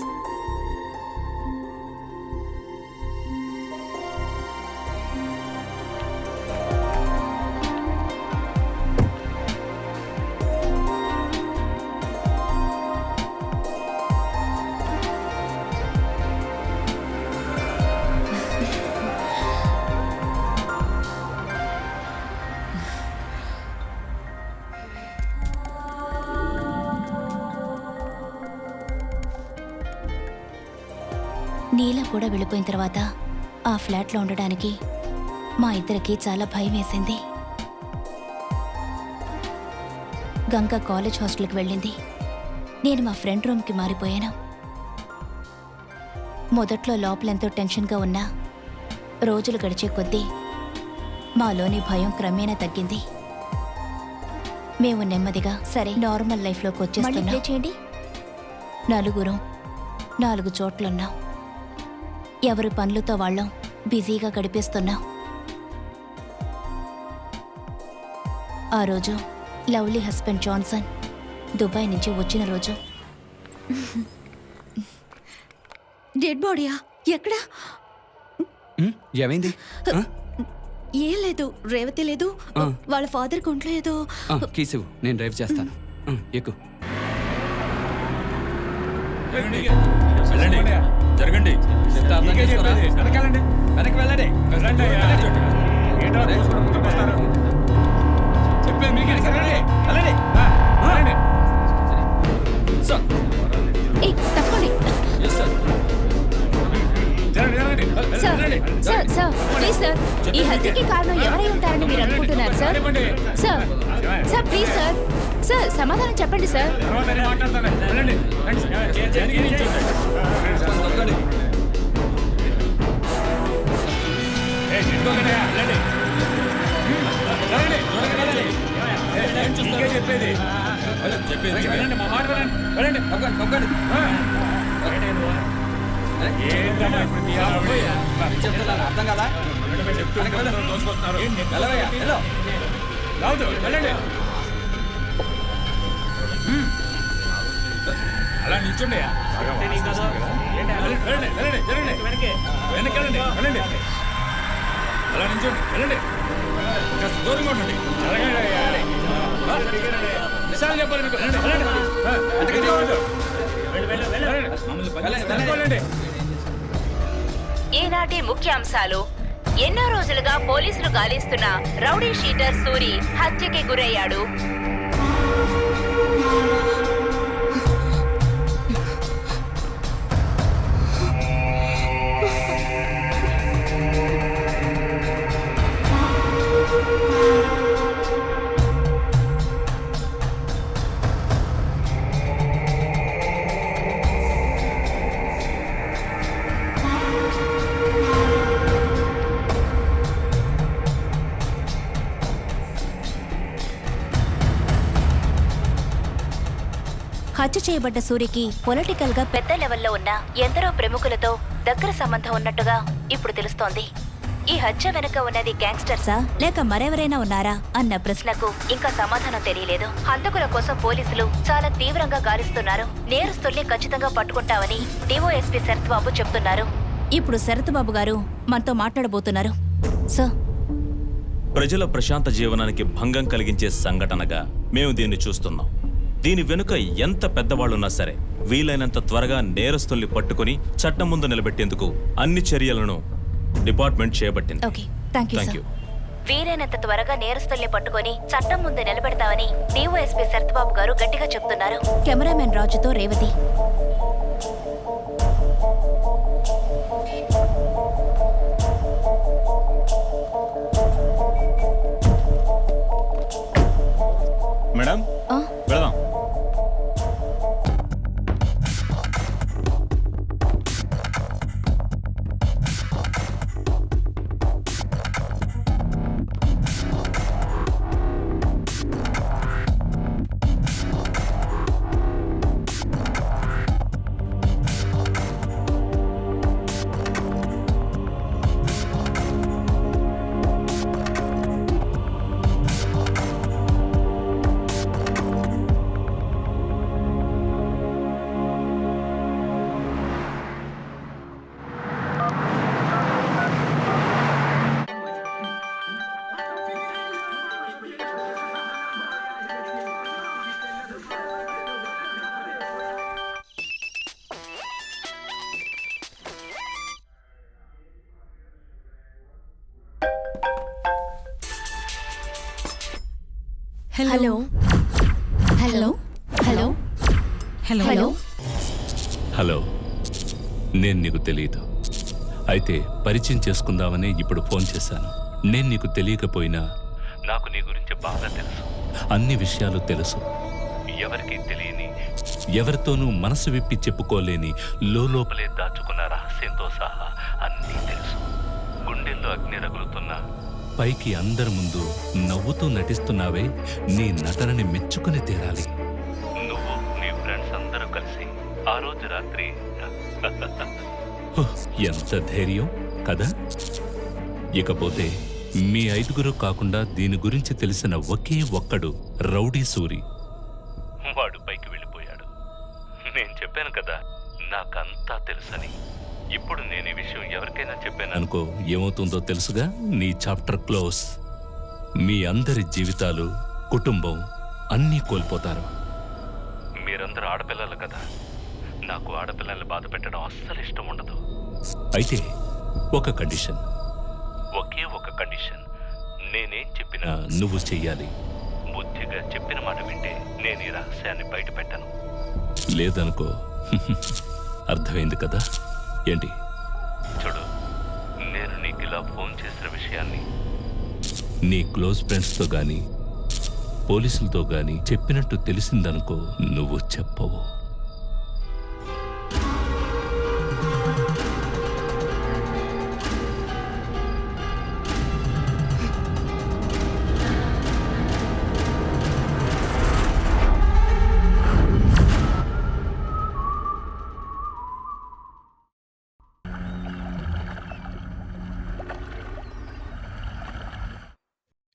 నీల కూడా వెళ్ళిపోయిన తర్వాత ఆ ఫ్లాట్లో ఉండడానికి మా ఇద్దరికి చాలా భయం వేసింది. గంగ కాలేజ్ హాస్టల్కి వెళ్ళింది. నేను మా ఫ్రెండ్ రూమ్కి మారిపోయాను. మొదట్లో లోపలెంతో టెన్షన్గా ఉన్నా రోజులు గడిచే కొద్దీ మాలోని భయం క్రమేణా తగ్గింది. మేము నెమ్మదిగా సరే నార్మల్ లైఫ్లోకి వచ్చేస్తున్నాం. నలుగురు 4 చోట్లున్నాం. ఎవరి పనులతో వాళ్ళం బిజీగా గడిపేస్తున్నాం. ఆ రోజు లవ్లీ హస్బెండ్ జాన్సన్ దుబాయ్ నుంచి వచ్చిన రోజు. డెడ్ బాడీయా? ఎక్కడా? ఏమైంది? ఏం లేదు. రేవతి లేదు. వాళ్ళ ఫాదర్ ఒంట్లో ఏదో. కీసు, నేను డ్రైవ్ చేస్తాను. ఎక్కు. జరగండి. వెనక్కి వెళ్ళండి. ఏయ్, తప్పండి. Sir, sir, please sir. ఈ హత్యకి కారణం ఎవరై ఉంటారని మీరు అనుకుంటున్నారు sir? Sir, sir, please sir. Sir, సమాధానం చెప్పండి సార్. అర్థం కదా? అలా నిల్చోండి. అలా నిల్చోండి. వెళ్ళండి. కాస్త దూరంగా ఉండండి. నిశాలు చెప్పాలి మీకు. ఈనాటి ముఖ్యాంశాలు. ఎన్నో రోజులుగా పోలీసులు గాలిస్తున్న రౌడీ షీటర్ సూరి హత్యకి గురయ్యాడు. హత్య చేయబడ్డ సూరికి పొలిటికల్ గా పెద్ద లెవెల్లో ఉన్న ఎందరో ప్రముఖులతో దగ్గర సంబంధం ఉన్నట్టుగా ఇప్పుడు తెలుస్తోంది. ఈ హత్య వెనుక ఉన్నది గ్యాంగ్స్టర్సా లేక మరెవరైనా ఉన్నారా అన్న ప్రశ్నకు ఇంకా సమాధానం తెలియలేదు. హంతకుల కోసం పోలీసులు చాలా తీవ్రంగా గాలిస్తున్నారు. నేరస్తుల్ని ఖచ్చితంగా పట్టుకుంటామని డిఓఎస్పీ శరత్ బాబు చెప్తున్నారు. ఇప్పుడు శరత్ బాబు గారు మనతో మాట్లాడబోతున్నారు. సార్, ప్రజల ప్రశాంత జీవనానికి భంగం కలిగించే సంఘటనగా మేము దీన్ని చూస్తున్నాం. దీని వెనుక ఎంత పెద్దవాళ్ళున్నా సరే వీలైనంత త్వరగా నేరస్తుల్ని పట్టుకుని చట్టం ముందు నిలబెట్టేందుకు అన్ని చర్యలను డిపార్ట్మెంట్ చేపట్టింది. Okay, thank you sir. వీలైనంత త్వరగా నేరస్తుల్ని పట్టుకొని చట్టం ముందు నిలబెడతామని డిఓఎస్పీ శరత్ బాబు గారు గట్టిగా చెప్తున్నారు. కెమెరామెన్ రాజుతో రేవతి. మేడం వెళదాం. Hello hello hello hello hello, నేను నీకు తెలియదు. అయితే పరిచయం చేసుకుందామని ఇప్పుడు ఫోన్ చేశాను. నేను నీకు తెలియకపోయినా నాకు నీ గురించి బాగా తెలుసు. అన్ని విషయాలు తెలుసు. ఎవరికీ తెలియని, ఎవరితోనూ మనసు విప్పి చెప్పుకోలేని లోపలే దాచుకున్న రహస్యంతో సహా అన్నీ తెలుసు. గుండెల్లో అగ్ని రగులుతున్నా పైకి అందరి ముందు నవ్వుతూ నటిస్తున్నావే, నీ నటనని మెచ్చుకుని తీరాలి. నువ్వు నీ ఫ్రెండ్స్ అందరూ కలిసి ఆ రోజు రాత్రి ఎంత ధైర్యం కదా. ఇకపోతే మీ 5గురు కాకుండా దీని గురించి తెలిసిన ఒకే ఒక్కడు రౌడీ సూరి. వాడు పైకి వెళ్ళిపోయాడు. నేను చెప్పాను కదా నాకంతా తెలుసని. ఇప్పుడు నేను ఈ విషయం ఎవరికైనా చెప్పాను అనుకో, ఏమవుతుందో తెలుసుగా. నీ చాప్టర్ క్లోజ్. మీ అందరి జీవితాలు, కుటుంబం అన్నీ కోల్పోతారు. మీరందరూ ఆడపిల్లలు కదా. నాకు ఆడపిల్లల్ని బాధ పెట్టడం అస్సలు ఇష్టం ఉండదు. అయితే ఒక కండిషన్, ఒకే ఒక కండిషన్. నేనేం చెప్పినా నువ్వు చెయ్యాలి. బుద్ధిగా చెప్పిన మాట వింటే నేను ఈ రహస్యాన్ని బయట పెట్టను. లేదనుకో. అర్థమైంది కదా. ఏంటి చూడు, నేను నీకు ఇలా ఫోన్ చేసిన విషయాన్ని నీ క్లోజ్ ఫ్రెండ్స్తో గాని పోలీసులతో గాని చెప్పినట్టు తెలిసిందనుకో, నువ్వు చెప్పవు.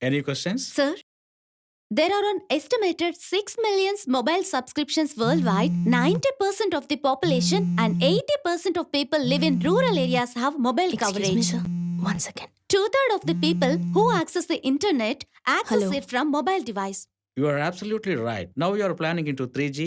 Any questions? Sir, there are an estimated 6 million mobile subscriptions worldwide. 90% of the population and 80% of people live in rural areas have mobile coverage. Excuse me, sir. 1 second. 2/3 of the people who access the internet access Hello. it from mobile device. You are absolutely right. Now you are planning into 3G.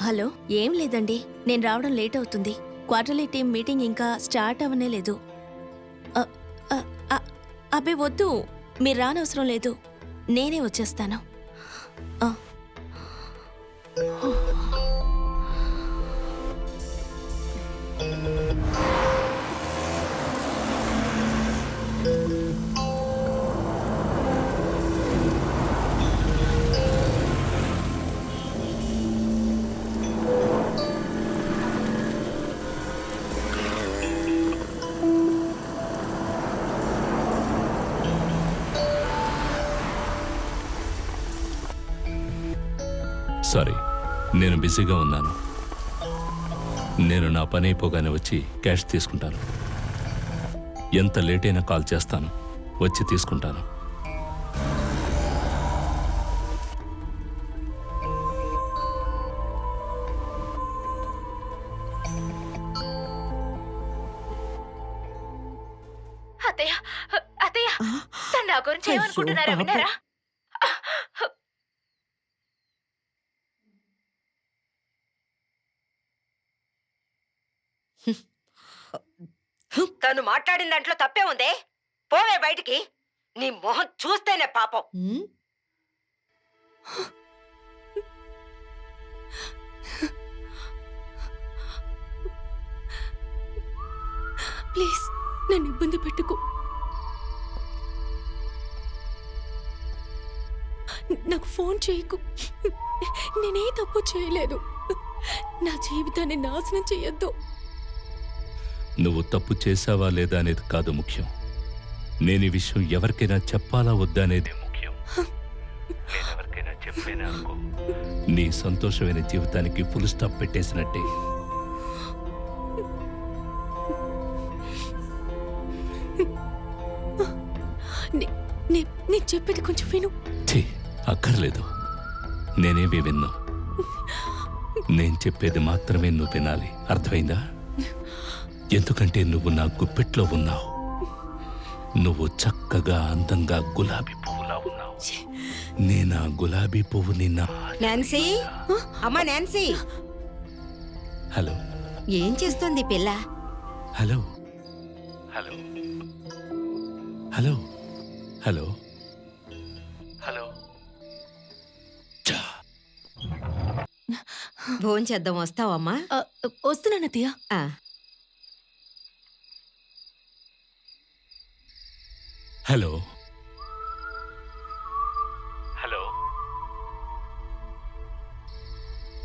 Hello, ఏం లేదండి. నేను రావడం లేట్ అవుతుంది. క్వార్టర్లీ టీం మీటింగ్ ఇంకా స్టార్ట్ అవ్వనే లేదు. అబ్బే వద్దు, మీరు రానవసరం లేదు. నేనే వచ్చేస్తాను. సారీ, నేను బిజీగా ఉన్నాను. నేను నా పని అయిపోగానే వచ్చి క్యాష్ తీసుకుంటాను. ఎంత లేట్ అయినా కాల్ చేస్తాను, వచ్చి తీసుకుంటాను. అత్తయ్య, అత్తయ్య, తను నా గురించి ఏమనుకుంటున్నారా విన్నారా? తను మాట్లాడిన దాంట్లో తప్పే ఉందే. పోవే బయటికి. నీ మొహం చూస్తేనే పాపం. ప్లీజ్ నన్ను ఇబ్బంది పెట్టుకో. నాకు ఫోన్ చేయకు. నేనే తప్పు చేయలేదు. నా జీవితాన్ని నాశనం చేయొద్దు. నువ్వు తప్పు చేశావా లేదా అనేది కాదు ముఖ్యం. నేను ఈ విషయం ఎవరికైనా చెప్పాలా వద్దా అనేది ముఖ్యం. నేనెవరికైనా చెప్పేనా అనుకో, నీ సంతోషమైన జీవితానికి ఫుల్ స్టాప్ పెట్టేసినట్టే. నేను చెప్పేది కొంచెం విను. అక్కర్లేదు, నేనేవి విన్ను. నేను చెప్పేది మాత్రమే నువ్వు వినాలి, అర్థమైందా? ఎందుకంటే నువ్వు నా గుప్పెట్లో ఉన్నావు. నువ్వు చక్కగా అందంగా గులాబీ పువ్వులా ఉన్నావు. నేను ఆ గులాబీ పువ్వుని నాన్సీ, అమ్మా నాన్సీ. హలో, ఏం చేస్తుంది పిల్ల? Hello hello hello hello hello. భోంచేద్దాం, వస్తావమ్మా? వస్తున్నాను అత్తయ్య. Hello hello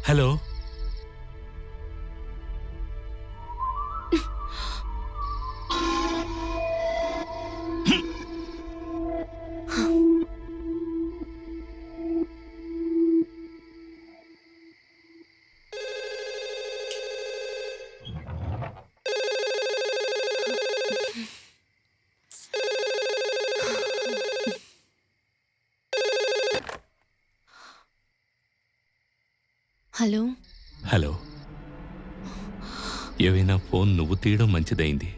hello. Hello hello. ఏవైనా ఫోన్ నువ్వు తీయడం మంచిదైంది.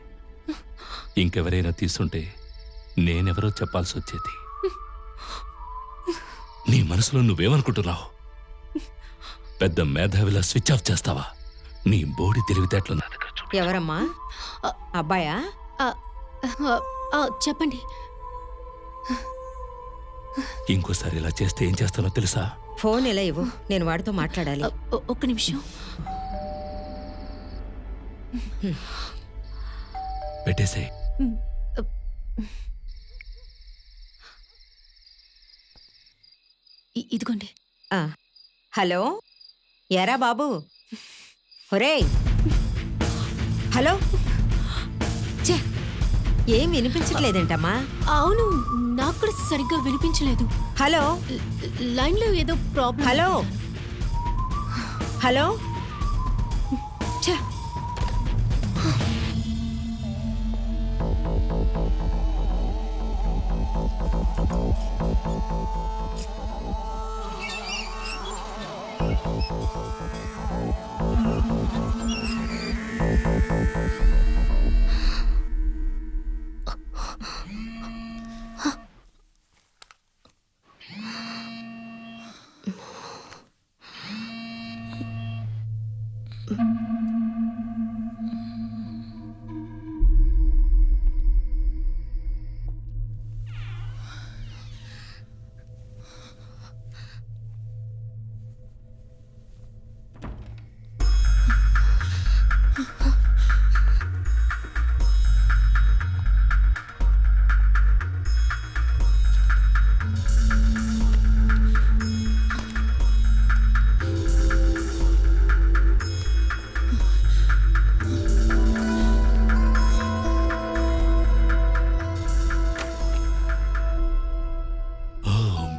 ఇంకెవరైనా తీసుంటే నేనెవరో చెప్పాల్సి వచ్చేది. నీ మనసులో నువ్వేమనుకుంటున్నావు? పెద్ద మేధావిలా స్విచ్ ఆఫ్ చేస్తావా? నీ బోడి తెలివితేటలు నా దగ్గర చూపించు. ఎవరమ్మా? అబ్బాయా? చెప్పండి. ఇంకోసారి ఇలా చేస్తే ఏం చేస్తానో తెలుసా? ఫోన్ ఎలా ఇవ్వు, నేను వాడితో మాట్లాడాలి. ఒక్క నిమిషం. పెట్టేసే. ఇదిగోండి. హలో, ఎరా బాబు? ఒరేయ్, హలో. ఛే, ఏం వినిపించట్లేదేంటమ్మా? అవును, నాకు కూడా సరిగ్గా వినిపించలేదు. హలో, లైన్లో ఏదో ప్రాబ్లం. Hello hello. ఛే,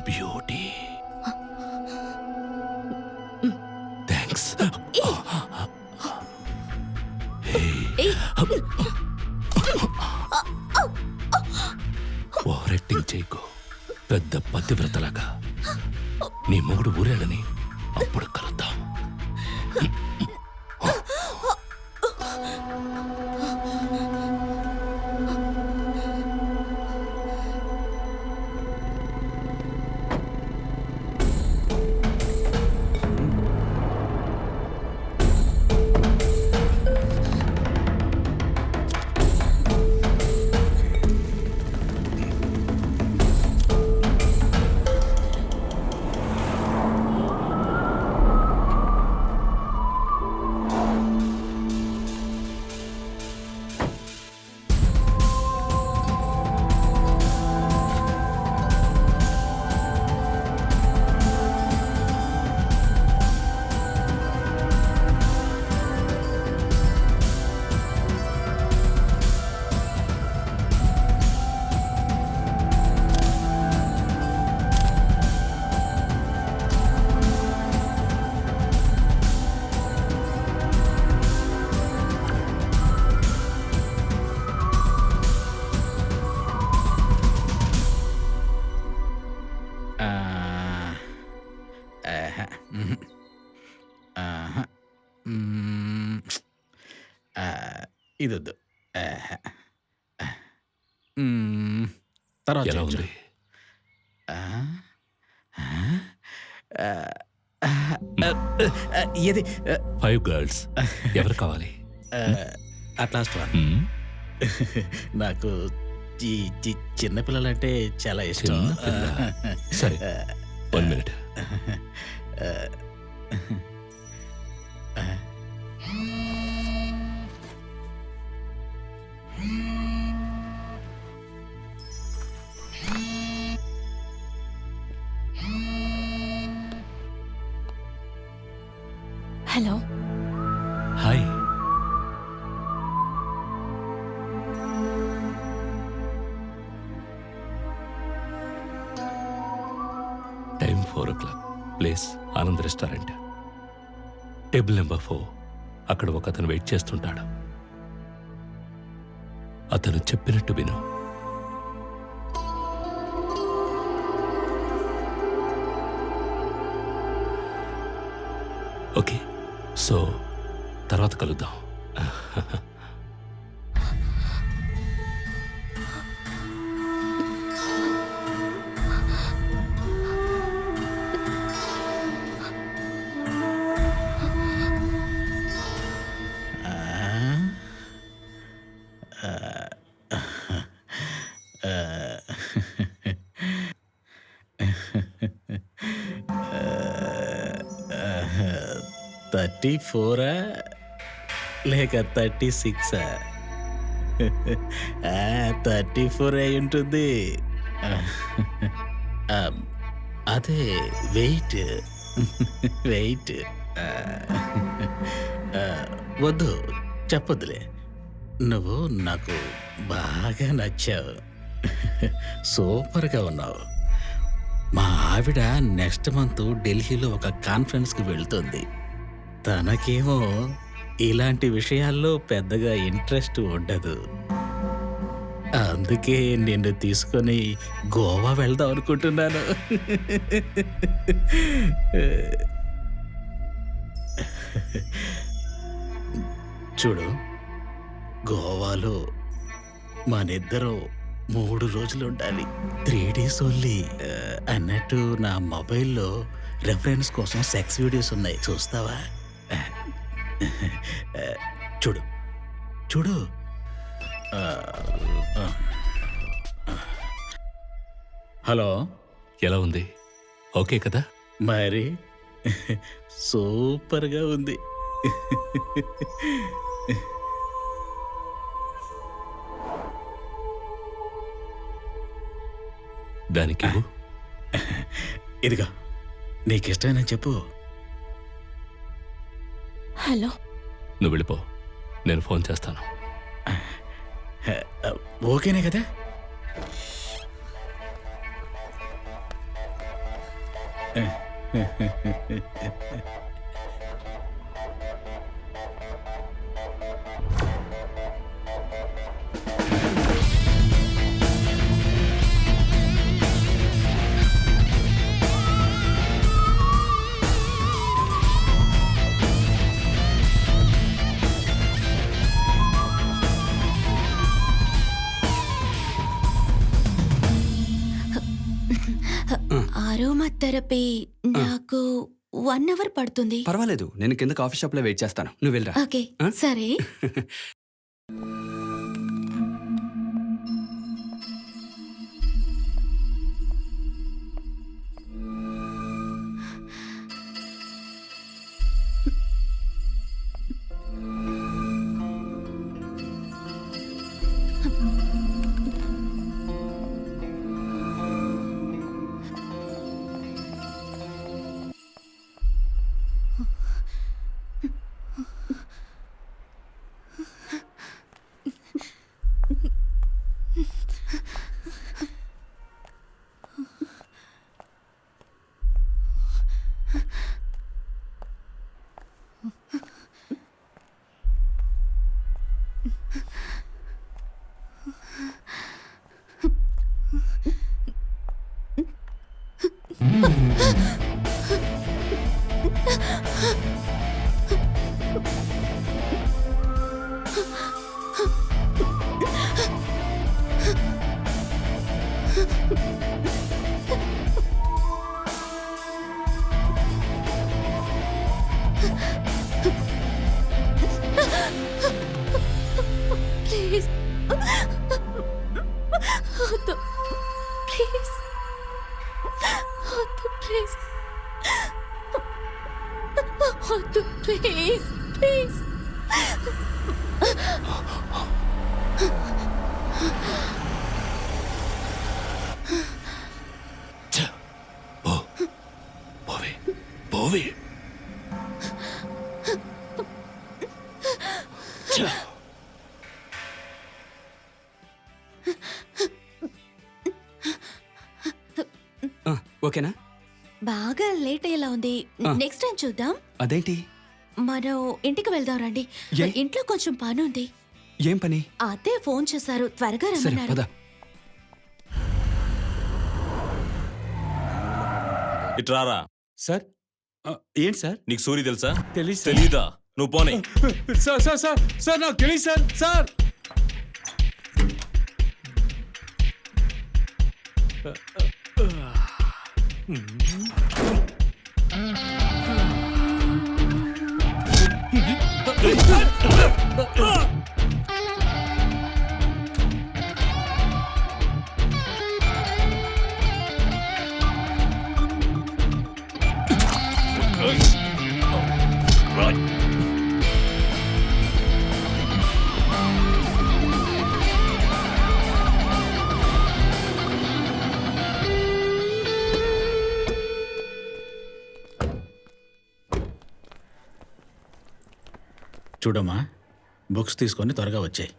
బ్యూటీ థ్యాంక్స్. ఓవర్ యాక్టింగ్ చేయకు, పెద్ద పతివ్రతలాగా. నీ మొగుడు ఊరేళ్ళని అప్పుడు కలుద్దాం. ఇదొద్దు. తర్వాత ఎలా చూడు. ఉంది? ఇది 5 గర్ల్స్ ఎవరు కావాలి? At last one. హ్మ్? నాకు చిన్నపిల్లలంటే చాలా ఇష్టం. చిన్నపిల్ల. సరే 1 minute. Hello, hi. Time 4 o'clock. Place Anand restaurant. Table number 4. అక్కడ ఒక అతను వెయిట్ చేస్తుంటాడు. అతను చెప్పినట్టు విను. ఓకే, సో తర్వాత కలుద్దాం. థర్టీ 34 లేక 36? 34 అయి ఉంటుంది. అదే వెయిట్. వెయిట్ వద్దు, చెప్పొద్దులే. నువ్వు నాకు బాగా నచ్చావు. సూపర్గా ఉన్నావు. మా ఆవిడ నెక్స్ట్ మంత్ ఢిల్లీలో ఒక కాన్ఫరెన్స్కి వెళ్తుంది. తనకేమో ఇలాంటి విషయాల్లో పెద్దగా ఇంట్రెస్ట్ ఉండదు. అందుకే నిన్ను తీసుకొని గోవా వెళ్దాం అనుకుంటున్నాను. చూడు, గోవాలో మనిద్దరం 3 రోజులు ఉండాలి. 3 days ఓన్లీ. అన్నట్టు నా మొబైల్లో రెఫరెన్స్ కోసం సెక్స్ వీడియోస్ ఉన్నాయి, చూస్తావా? చూడు చూడు. హలో, ఎలా ఉంది? ఓకే కదా? మరి సూపర్గా ఉంది. దానికి ఇదిగా నీకిష్టమేనని చెప్పు. హలో. నువ్వు వెళ్ళిపో, నేను ఫోన్ చేస్తాను. ఓకేనే కదా? అరోమా థెరపీ నాకు 1 అవర్ పడుతుంది. పర్వాలేదు, నేను కింద కాఫీ షాప్లో వెయిట్ చేస్తాను. నువ్వు వెళ్ళరా. ఓకే, ఆ? సరే. ప్లీజ్ వద్దు, ప్లీజ్ వద్దు, ప్లీజ్ వద్దు, ప్లీజ్ ప్లీజ్. పోవే పోవే. ఓకేనా? బాగా లేట్ అయ్యేలా ఉంది. నెక్స్ట్ టైం చూద్దాం. అదేంటి? మనం ఇంటికి వెళ్దాం రండి. ఏ? ఇంట్లో కొంచెం పని ఉంది. ఏం పని? అదే ఫోన్ చేశారు, త్వరగా సరే రమ్మన్నారు. పద. ఇట్రారా. సార్ ఏంటి సార్? నీకు సూరి తెలుసా? తెలీదు. తెలీదా? నువ్వు పోనీ. సార్ సార్ సార్ సార్ నాకు తెలియదు సార్. సార్ చూడమ్మా, బుక్స్ తీసుకొని త్వరగా వచ్చాయి.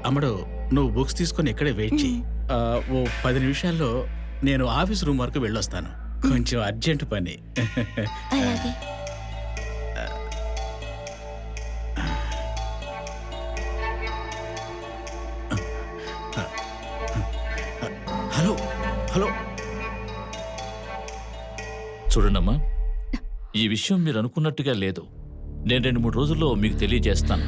అమ్మడు, నువ్వు బుక్స్ తీసుకొని ఇక్కడే వెయిట్ చేయి. ఓ 10 నిమిషాల్లో నేను ఆఫీస్ రూమ్ వరకు వెళ్ళొస్తాను. కొంచెం అర్జెంట్ పని. అలాగే. హలో హలో చూడండమ్మా, ఈ విషయం మీరు అనుకున్నట్టుగా లేదు. నేను 2-3 రోజుల్లో మీకు తెలియజేస్తాను.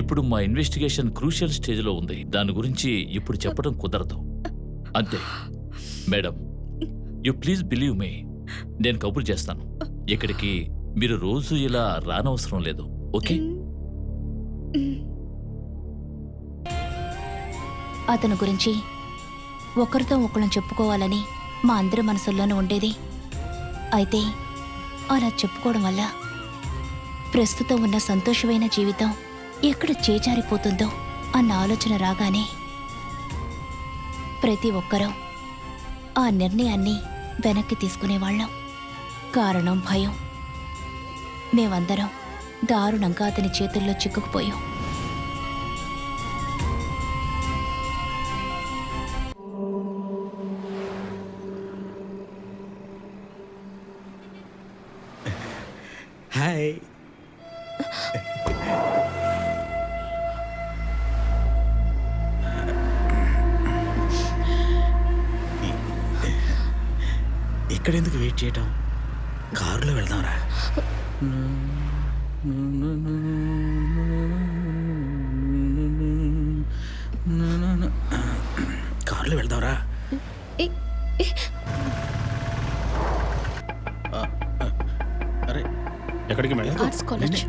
ఇప్పుడు మా ఇన్వెస్టిగేషన్ క్రూషియల్ స్టేజ్లో ఉంది. దాని గురించి ఇప్పుడు చెప్పడం కుదరదు. అంతే madam, you please believe me. నేను కబురు చేస్తాను. ఇక్కడికి మీరు రోజు ఇలా రానవసరం లేదు. ఓకే? అతని గురించి ఒకరితో ఒకళ్ళం చెప్పుకోవాలని మా అందరి మనసుల్లోనూ ఉండేది. అయితే అలా చెప్పుకోవడం వల్ల ప్రస్తుతం ఉన్న సంతోషమైన జీవితం ఎక్కడ చేజారిపోతుందో అన్న ఆలోచన రాగానే ప్రతి ఒక్కరూ ఆ నిర్ణయాన్ని వెనక్కి తీసుకునేవాళ్ళం. కారణం భయం. మేమందరం దారుణంగా అతని చేతుల్లో చిక్కుకుపోయాం. హాయ్. ఇక్కడెందుకు వెయిట్ చేయటం? కారులో వెళ్దాంరా. కారులో వెళ్దాంరా. అరే, ఎక్కడికి మేడం? Arts college.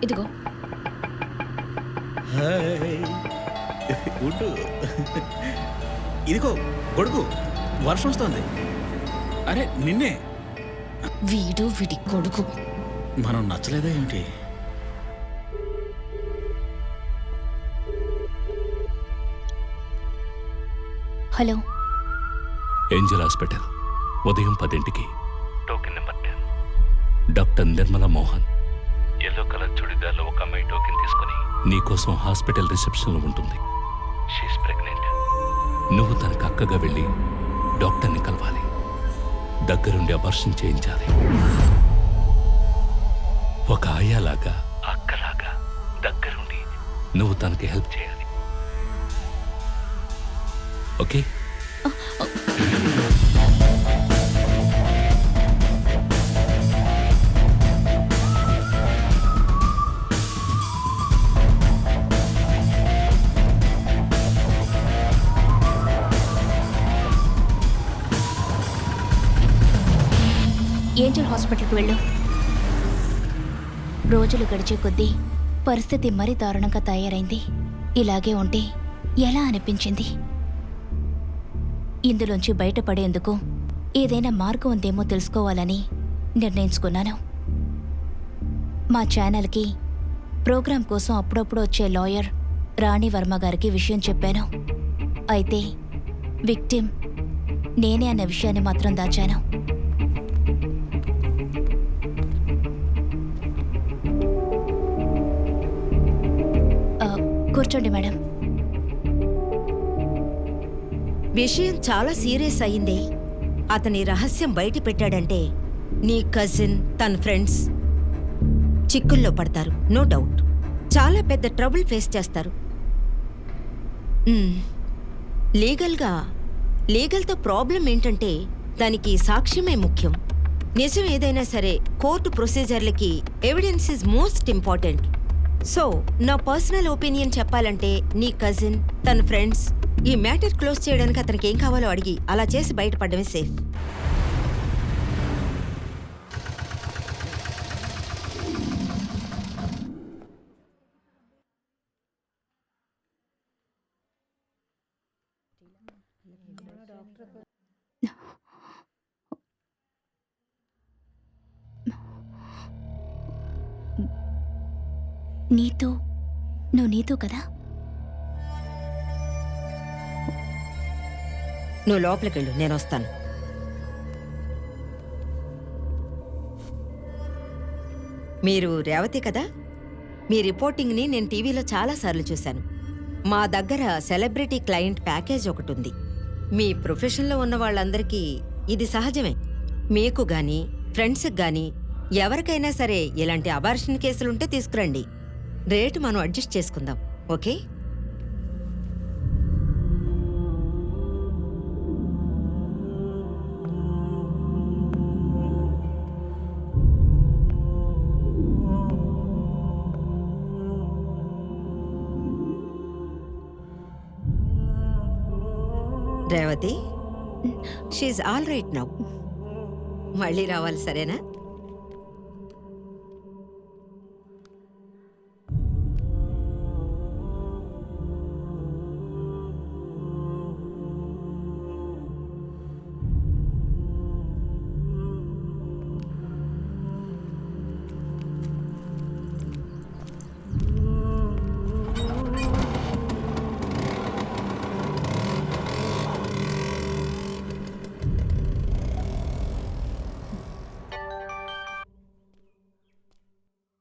ఇదిగో. హాయ్. ఉండు. ఇదిగో గొడుగు. వర్షం వస్తుంది. అరే నిన్నే. వీడు వీడి కొడుకు. మనం నచ్చలేదా ఏమిటి? హలో. ఏంజల్ హాస్పిటల్, ఉదయం 10ంటికి. Token number 10. Doctor Nirmala Mohan. Yellow colour చుడిదార్లో ఒక అమ్మాయి టోకెన్ తీసుకుని నీకోసం హాస్పిటల్ రిసెప్షన్లో ఉంటుంది. She's pregnant. నువ్వు తనకు అక్కగా వెళ్ళి డాక్టర్ని కలవాలి. దగ్గరుండి అబార్షన్ చేయించాలి. ఒక ఆయాలాగా, అక్కలాగా దగ్గరుండి నువ్వు తనకి హెల్ప్ చేయాలి. ఓకే? ఏంజల్ హాస్పిటల్కి వెళ్ళు. రోజులు గడిచే కొద్దీ పరిస్థితి మరీ దారుణంగా తయారైంది. ఇలాగే ఉంటే ఎలా అనిపించింది? ఇందులోంచి బయటపడేందుకు ఏదైనా మార్గం ఉందేమో తెలుసుకోవాలని నిర్ణయించుకున్నాను. మా ఛానల్కి ప్రోగ్రాం కోసం అప్పుడప్పుడు వచ్చే లాయర్ రాణి వర్మ గారికి విషయం చెప్పాను. అయితే విక్టిమ్ నేనే అన్న విషయాన్ని మాత్రం దాచాను. కూర్చోండి మేడం. విషయం చాలా సీరియస్ అయింది. అతని రహస్యం బయట పెట్టాడంటే నీ కజిన్, తన ఫ్రెండ్స్ చిక్కుల్లో పడతారు. No doubt. చాలా పెద్ద ట్రబుల్ ఫేస్ చేస్తారు. లీగల్తో ప్రాబ్లం ఏంటంటే దానికి సాక్ష్యమే ముఖ్యం. నిజం ఏదైనా సరే కోర్టు ప్రొసీజర్లకి evidence is most important. So నా పర్సనల్ ఒపీనియన్ చెప్పాలంటే నీ కజిన్, తన ఫ్రెండ్స్ ఈ మ్యాటర్ క్లోజ్ చేయడానికి అతనికి ఏం కావాలో అడిగి అలా చేసి బయటపడమే సేఫ్. నువ్వు నీతో కదా? నువ్వు లోపలికి వెళ్ళు, నేను వస్తాను. మీరు రేవతి కదా? మీ రిపోర్టింగ్ని నేను టీవీలో చాలాసార్లు చూశాను. మా దగ్గర సెలబ్రిటీ క్లయింట్ ప్యాకేజ్ ఒకటి ఉంది. మీ ప్రొఫెషన్లో ఉన్న వాళ్ళందరికీ ఇది సహజమే. మీకు గానీ ఫ్రెండ్స్కి గానీ ఎవరికైనా సరే ఇలాంటి అబార్షన్ కేసులుంటే తీసుకురండి. రేటు మనం అడ్జస్ట్ చేసుకుందాం. Okay? Revathi, she's all right now. మళ్ళీ రావాలి, సరేనా?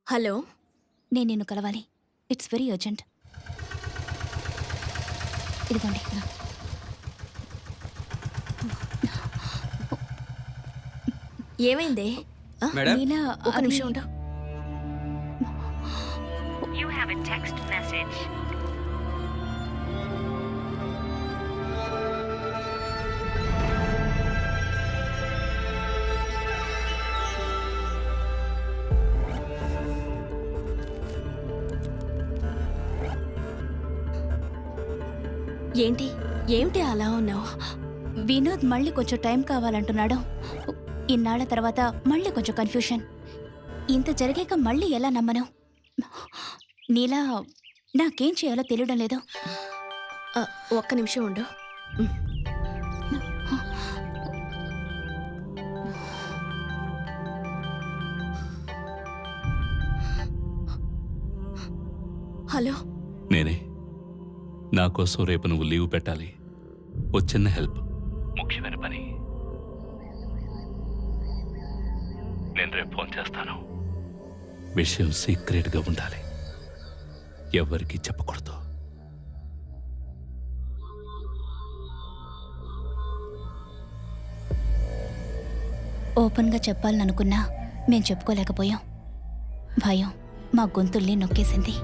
హలో, నేను నిన్ను కలవాలి. It's very urgent. ఇదిగోండి. ఏమైంది? ఆ, మేడం? నీలా ఒక నిమిషం ఉండు. You have a text message. ఏంటి ఏమిటి అలా ఉన్నావు? వినోద్ మళ్ళీ కొంచెం టైం కావాలంటున్నాడు. ఇన్నాళ్ల తర్వాత మళ్ళీ కొంచెం కన్ఫ్యూషన్. ఇంత జరిగాక మళ్ళీ ఎలా నమ్మను? నీలా నాకేం చేయాలో తెలియడం లేదు. ఒక్క నిమిషం ఉండు. హలో, నేనే. నా కోసం రేపు నువ్వు లీవ్ పెట్టాలి. ఓ చిన్న హెల్ప్, ముఖ్యమైన పని. నేను రేపు ఫోన్ చేస్తాను. విషయం సీక్రెట్గా ఉండాలి, ఎవరికీ చెప్పకూడదు. ఓపెన్గా చెప్పాలనుకున్నా మేం చెప్పుకోలేకపోయాం. భయం మా గొంతుల్ని నొక్కేసింది.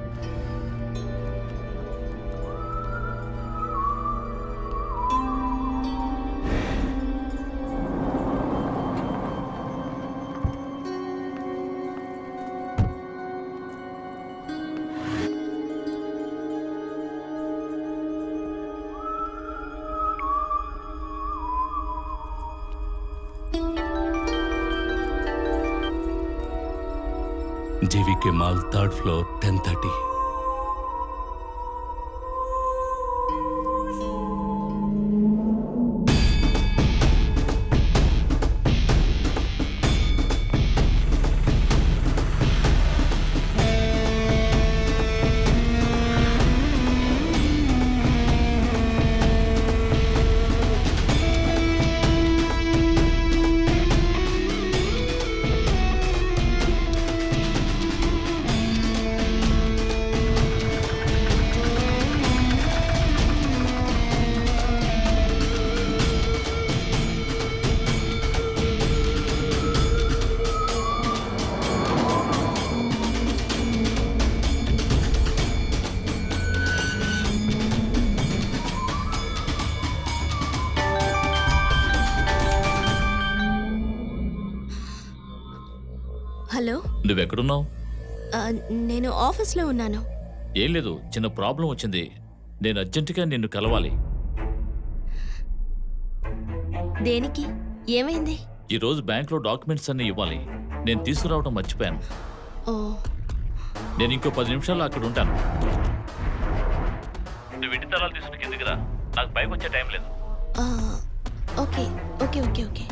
జీవికే మాల్, 3rd floor, 10:30. హలో. నువ్వెక్కడున్నావు? నేను ఆఫీస్లో ఉన్నాను. ఏం లేదు, చిన్న ప్రాబ్లం వచ్చింది. నేను అర్జెంటుగా నిన్ను కలవాలి. దేనికి? ఏమైంది? ఈరోజు బ్యాంక్లో డాక్యుమెంట్స్ అన్నీ ఇవ్వాలి. నేను తీసుకురావడం మర్చిపోయాను. ఓ, నేను ఇంకో 10 నిమిషాల్లో అక్కడ ఉంటాను. నువ్వు ఇంటి తరాలు తీసుకుని కిందికి రా. నాకు పైకి వచ్చే టైం లేదు. Okay okay okay okay.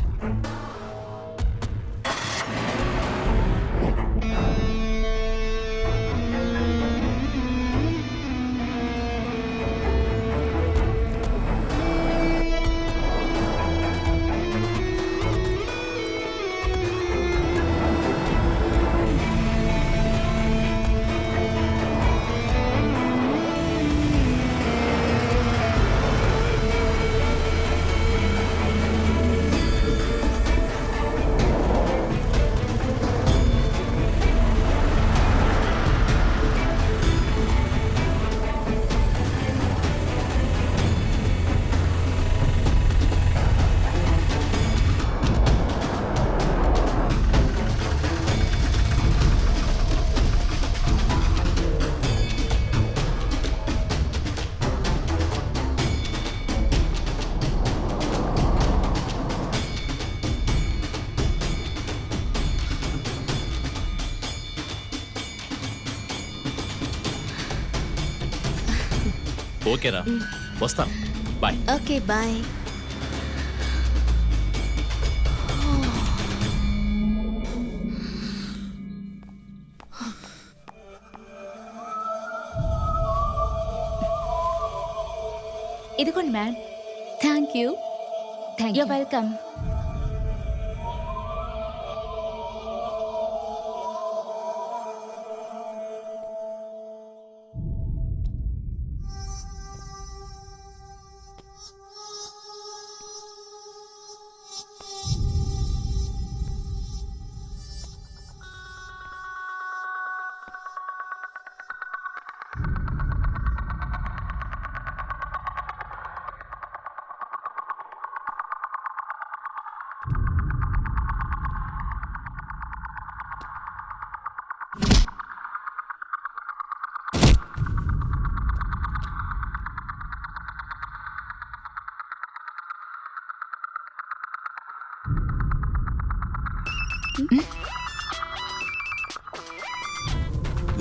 ఓకేరా, వస్తాను. బాయ్. Okay bye. ఇదిగోండి ma'am. Thank you. You welcome.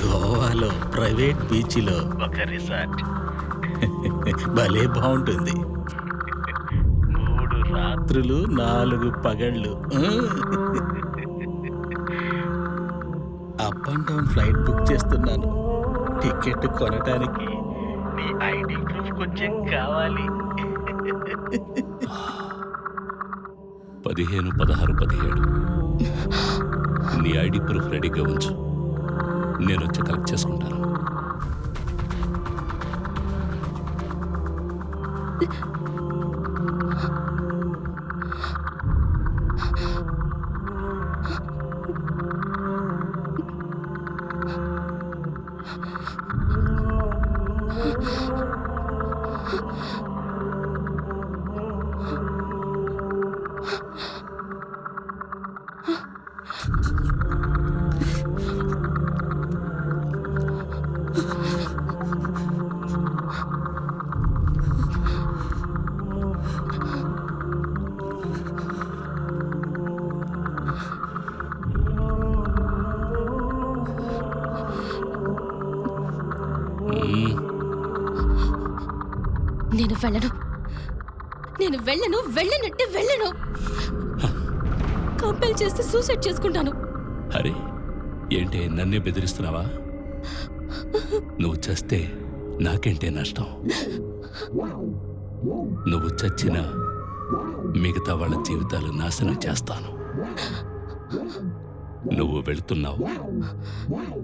గోవాలో ప్రైవేట్ బీచ్లో ఒక రిసార్ట్ భలే బాగుంటుంది. 3 రాత్రులు 4 పగళ్ళు. Up and down flight book చేస్తున్నాను. టికెట్ కొనటానికి నీ ఐడి ప్రూఫ్ కొంచెం కావాలి. 15, 16, 17 నీ ఐడి ప్రూఫ్ రెడీగా ఉంచు. నేను వచ్చి కలెక్ట్ చేసుకుంటాను. నేను వెళ్ళనంటే వెళ్ళను. కంపెల్ చేస్తే సూసైడ్ చేసుకుంటాను. అరే ఏంటి నన్నే బెదిరిస్తున్నావా? నువ్వు చస్తే నాకేంటే నష్టం? నువ్వు చచ్చినా మిగతా వాళ్ళ జీవితాలు నాశనం చేస్తాను. నువ్వు వెళుతున్నావు.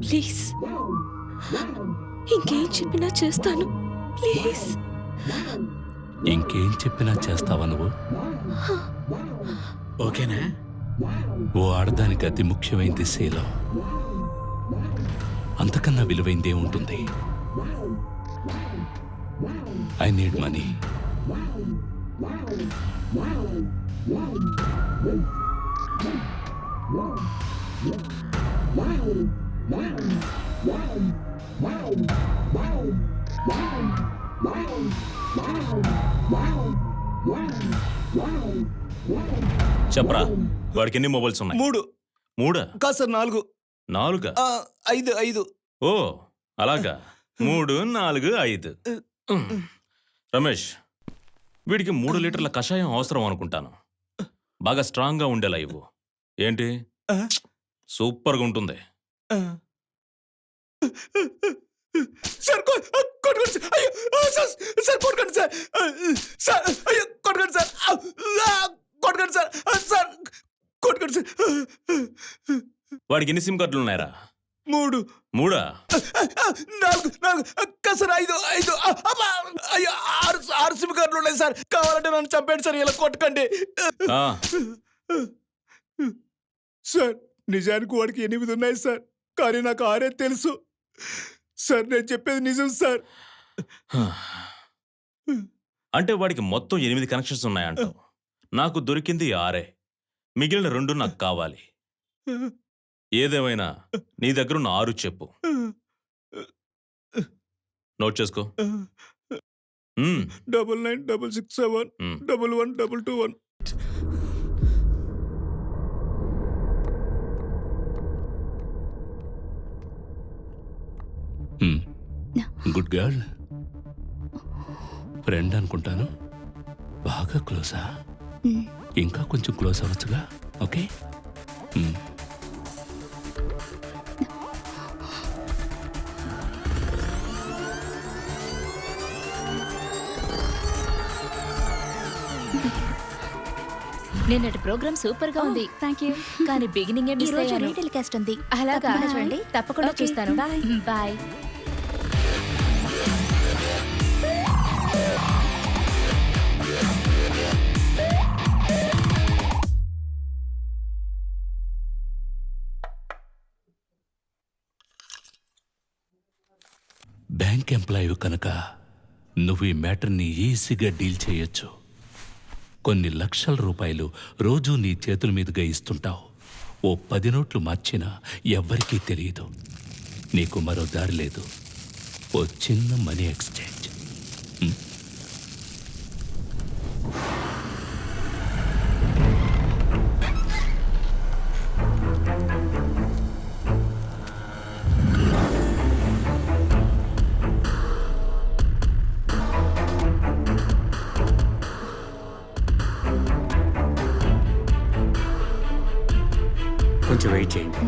ప్లీజ్ ఇంకేం చెప్పినా చేస్తాను. ప్లీజ్. ఇంకేం చెప్పినా చేస్తావా నువ్వు? ఓకేనా? ఓ ఆడదానికి అతి ముఖ్యమైనది శీలం. అంతకన్నా విలువైందే ఉంటుంది. I need money. చెప్పరా, వాడికి ఎన్ని మొబైల్స్ ఉన్నాయి? 3. 3 కాదు సార్, 4. 4? 5. ఓ అలాగా. 3, 4, 5. రమేష్, వీడికి 3 లీటర్ల కషాయం అవసరం అనుకుంటాను. బాగా స్ట్రాంగ్గా ఉండేలా ఇవ్వు. ఏంటి, సూపర్గా ఉంటుంది. సార్ కొట్టుకోండి సార్. అయ్యో సార్ కొట్టుకోండి సార్. సార్ అయ్యో కొట్టుకోండి సార్. కొట్టుకోండి సార్. సార్ కొట్టుకోండి సార్. వాడికి ఎన్ని సిమ్ కార్డులు ఉన్నాయరా? 3. 3? 4 కాదు సార్, 5. అయ్యో 6 సిమ్ కార్డులు ఉన్నాయి సార్. కావాలంటే నన్ను చంపండి సార్, ఇలా కొట్టకండి సార్. నిజానికి వాడికి 8 ఉన్నాయి సార్, కానీ నాకు 6 తెలుసు సార్. నేను చెప్పేది నిజం సార్. అంటే వాడికి మొత్తం 8 కనెక్షన్స్ ఉన్నాయంటావు. నాకు దొరికింది 6. మిగిలిన 2 నాకు కావాలి. ఏదేమైనా నీ దగ్గరున్న 6 చెప్పు. నోట్ చేసుకో. 9966711121. Good girl. ఫ్రెండ్ అనుకుంటాను. బాగా క్లోజా? ఇంకా కొంచెం క్లోజ్ అవ్వచ్చుగా? ఓకే. నిన్నటి ప్రోగ్రామ్ సూపర్ గా ఉంది. Thank you. కానీ బిగినింగ్ ఏ మిస్ అయ్యాను. టెలికాస్ట్ ఉంది. అలాగా తప్పకుండా చూడండి. తప్పకుండా Okay, చూస్తాను. bye. బాయ్. బ్యాంక్ ఎంప్లాయీ కనుక నువ్వు ఈ మ్యాటర్ని ఈజీగా డీల్ చేయొచ్చు. కొన్ని లక్షల రూపాయలు రోజు నీ చేతుల మీదుగా ఇస్తుంటావు. ఓ 10 నోట్లు మార్చినా ఎవ్వరికీ తెలియదు. నీకు మరో దారి లేదు. ఓ చిన్న మనీ ఎక్స్చేంజ్. కొంచెం వెయిట్ చేయండి.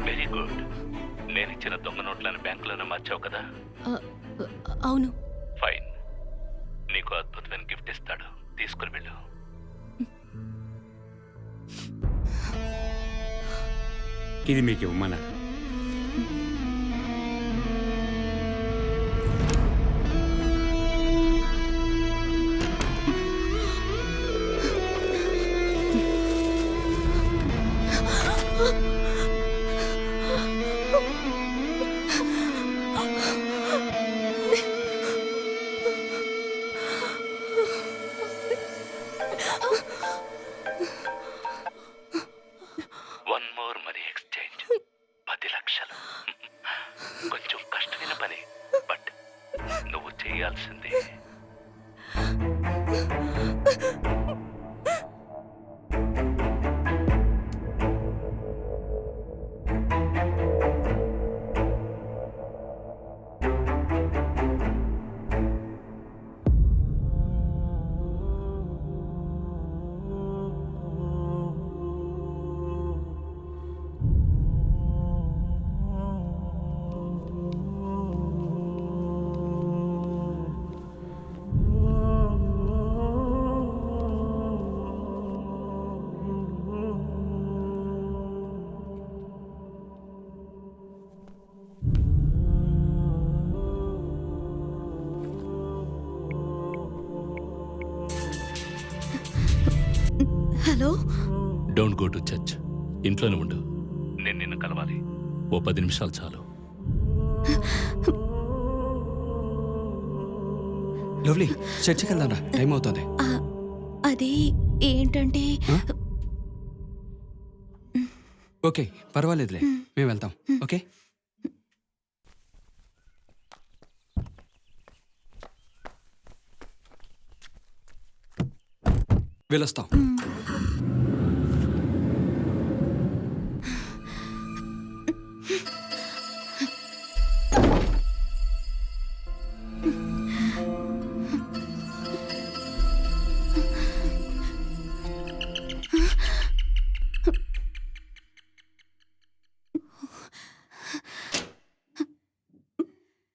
Very good. నేను ఇచ్చిన దొంగ నోట్లను బ్యాంకులోనే మార్చావు కదా? అవును. ఫైన్. నీకు అద్భుతమైన గిఫ్ట్ ఇస్తాడు. తీసుకుని వెళ్ళు. ఇది మీకు ఇవ్వమన్నారు. One more money exchange. 10 లక్షలు. కొంచెం కష్టమైన పని, బట్ నువ్వు చేయాల్సిందే. Hello. Don't go to church. ఇంట్లోనే ఉండు. నేను నిన్ను కలవాలి. ఓ 10 నిమిషాలు చాలు. లవ్లీ, చర్చికి వెళ్దాం రా, టైం అవుతుంది. అది ఏంటంటే ఓకే, పర్వాలేదులే, మేము వెళ్తాం. ఓకే. వెళ్ళొస్తాం.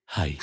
హాయ్.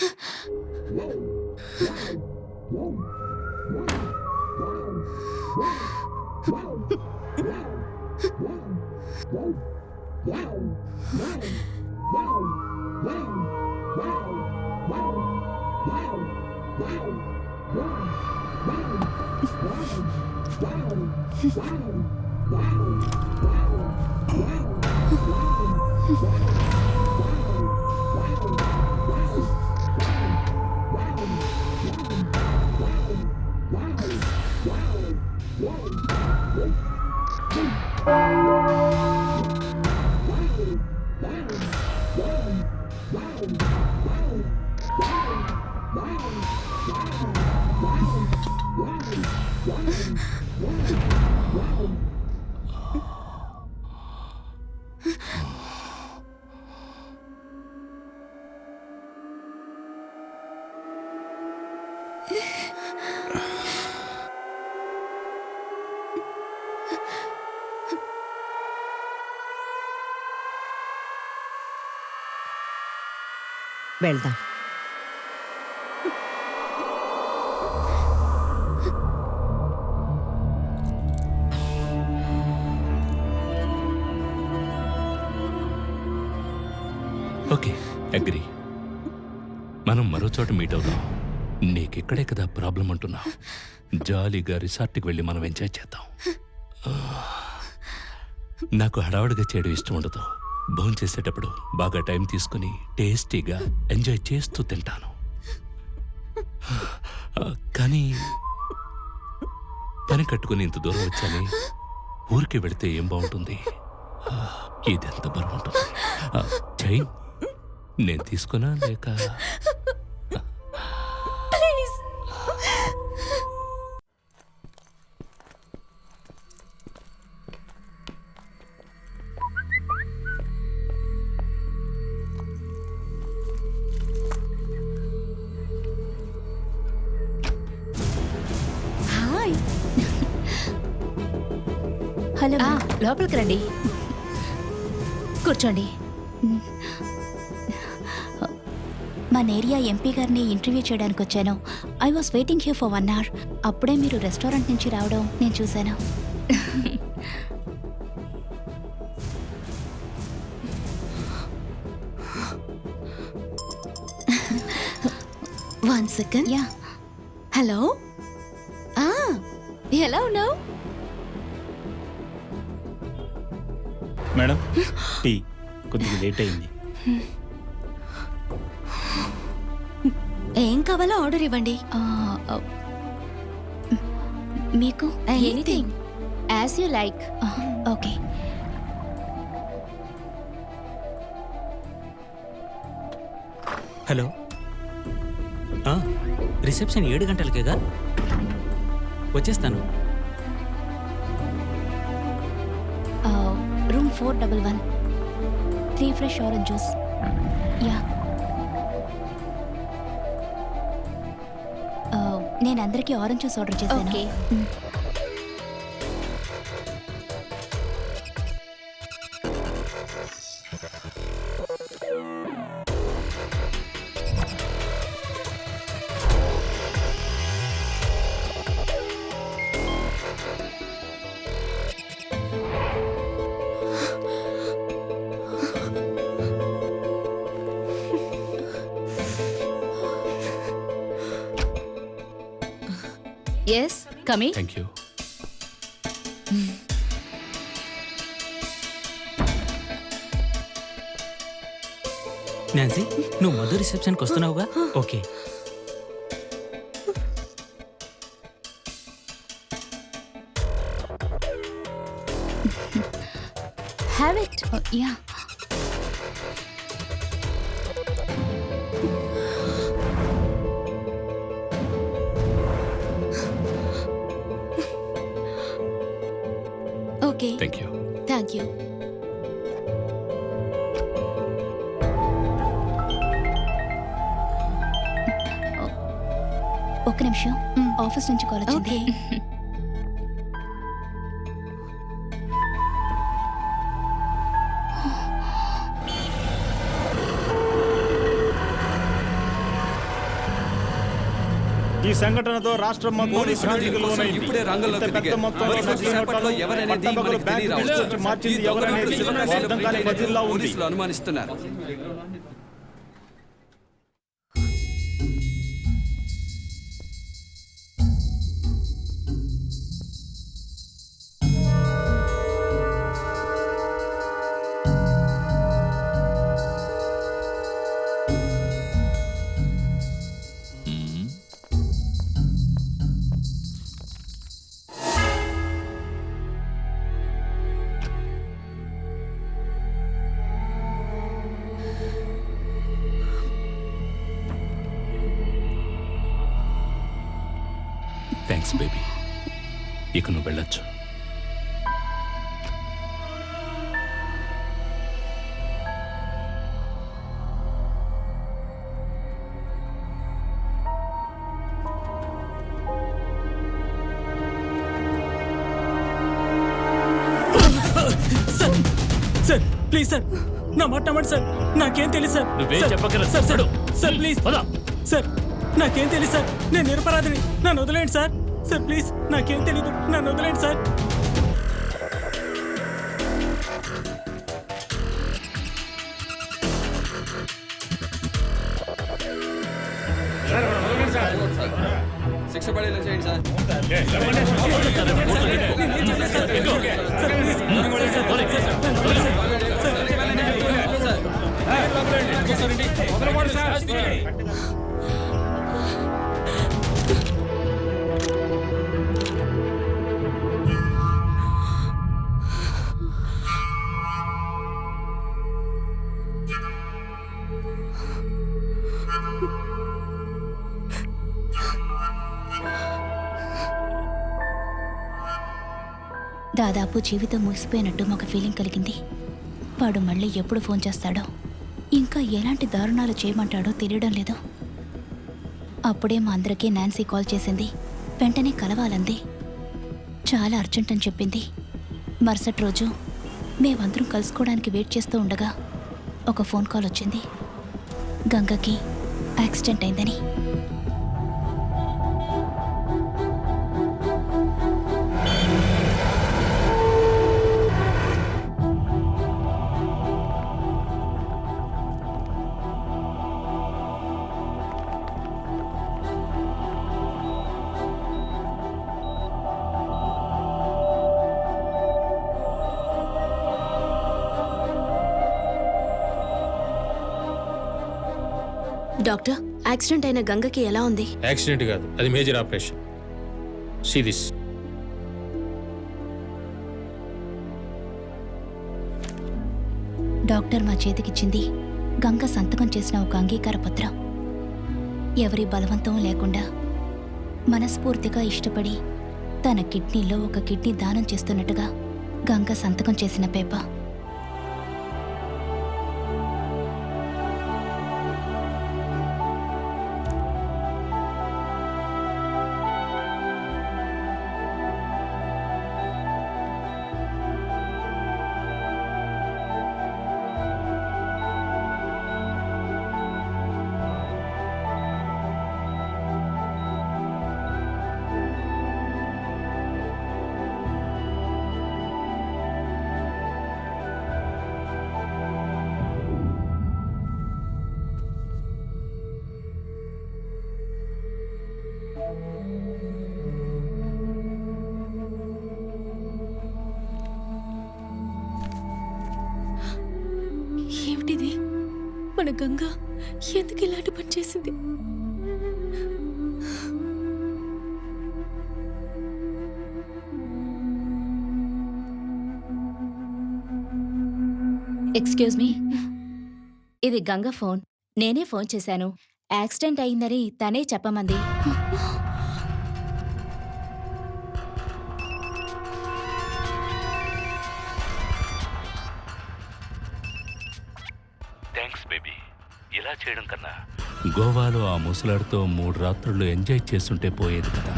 వెళ్దాం. Okay, agri. మనం మరో చోట మీట్ అవుదాం. నీకిక్కడే కదా ప్రాబ్లం అంటున్నా. జాలీగా రిసార్ట్కి వెళ్ళి మనం ఎంజాయ్ చేద్దాం. నాకు హడావుడిగా చేయడం ఇష్టం ఉండదు. భోజనం చేసేటప్పుడు బాగా టైం తీసుకుని టేస్టీగా ఎంజాయ్ చేస్తూ తింటాను. కానీ పని కట్టుకుని ఇంత దూరం వచ్చాని. ఊరికి వెళితే ఏం బాగుంటుంది? ఇదెంత బరువు ఉంటుంది. చైన్ నేను తీసుకున్నా లేక? హాయ్. హలో. లోపలికి రండి, కూర్చోండి. మన ఏరియా ఎంపీ గారిని ఇంటర్వ్యూ చేయడానికి వచ్చాను. I was waiting here for 1 hour. అప్పుడే మీరు రెస్టారెంట్ నుంచి రావడం నేను చూశాను. One second. యా. హలో, ఎలా ఉన్నావు? మేడం టీ కొద్దిగా లేట్ అయింది. ఏం కావాలో ఆర్డర్ ఇవ్వండి. మీకు anything as you like. Okay. Hello, reception 7 గంటలకేగా? వచ్చేస్తాను. Room 411, 3 fresh orange juice. Ya. నేను అందరికీ ఆరెంజ్ జ్యూస్ ఆర్డర్ చేశాను. Okay. Yes, coming. Thank you. Nancy, నువ్వు మధు రిసెప్షన్కి వస్తున్నావుగా? Okay. Have it. Ya. Okay, thank you. Thank you. ఒక్క నిమిషం, ఆఫీస్ నుంచి కాల్ వచ్చింది. ఓకే. ఈ సంఘటనతో రాష్ట్రం మొత్తం పోలీసు భ్రాంతికి లోనైంది. ఇప్పుడే రంగంలోకి ఇంత పెద్ద దిగారు. మొత్తంలో మరి కొద్దిసేపట్లో నగదు ఎవరనేది పట్టపగలు మనకి బ్యాంకు తెలియరావచ్చు. తీసుకొచ్చి మార్చింది ఈ దొంగ ఎవరనేది నోట్లు సిల్వర్ అర్థం కాని ప్రింట్ పజిల్లా ఉంది. పోలీసులు అనుమానిస్తున్నారు. Thanks baby. ఇక నువ్వు వెళ్ళొచ్చు. సార్ సార్ ప్లీజ్ సార్ నా మాట నమ్మండి సార్ నాకేం తెలియదు సార్ నువ్వేం చెప్పక్కర్లేదు. సార్ సార్ పడు. సార్ ప్లీజ్ పద. సార్ నాకేం తెలియదు సార్ నేను నిరపరాధిని నన్ను వదిలేండి సార్ సార్ ప్లీజ్ నాకేం తెలీదు నన్ను వదిలేండి సార్ శిక్ష పడేలా చేయండి సార్. దాదాపు జీవితం ముగిసిపోయినట్టు మాకు ఫీలింగ్ కలిగింది. వాడు మళ్ళీ ఎప్పుడు ఫోన్ చేస్తాడో, ఇంకా ఎలాంటి దారుణాలు చేయమంటాడో తెలియడం లేదు. అప్పుడే మా అందరికీ నాన్సీ కాల్ చేసింది. వెంటనే కలవాలంది. చాలా అర్జెంట్ అని చెప్పింది. మరుసటి రోజు మేమందరం కలుసుకోవడానికి వెయిట్ చేస్తూ ఉండగా ఒక ఫోన్ కాల్ వచ్చింది. గంగకి యాక్సిడెంట్ అయిందని. డాక్టర్, యాక్సిడెంట్ అయిన గంగకి ఎలా ఉంది? యాక్సిడెంట్ కాదు, అది major operation. See this. Doctor మా చేతికిచ్చింది గంగ సంతకం చేసిన ఒక అంగీకార పత్రం. ఎవరి బలవంతం లేకుండా మనస్ఫూర్తిగా ఇష్టపడి తన కిడ్నీలో ఒక కిడ్నీ దానం చేస్తున్నట్టుగా గంగ సంతకం చేసిన పేపర్. ఏమిటిది? మన గంగ ఎందుకు ఇలాంటి పని చేసింది? ఎక్స్క్యూజ్ మీ, ఇది గంగ ఫోన్. నేనే ఫోన్ చేశాను. యాక్సిడెంట్ అయిందని తనే చెప్పమంది. Thanks baby. ఇలా చేయడం కన్నా గోవాలో ఆ ముసలాడితో 3 రాత్రులు ఎంజాయ్ చేస్తుంటే పోయేది కదా.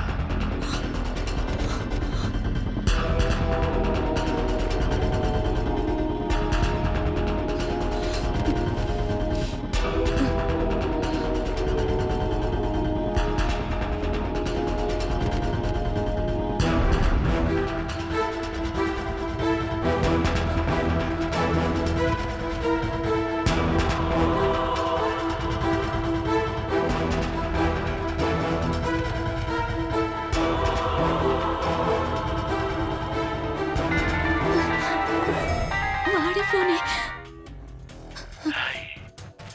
వాడి ఫోనే.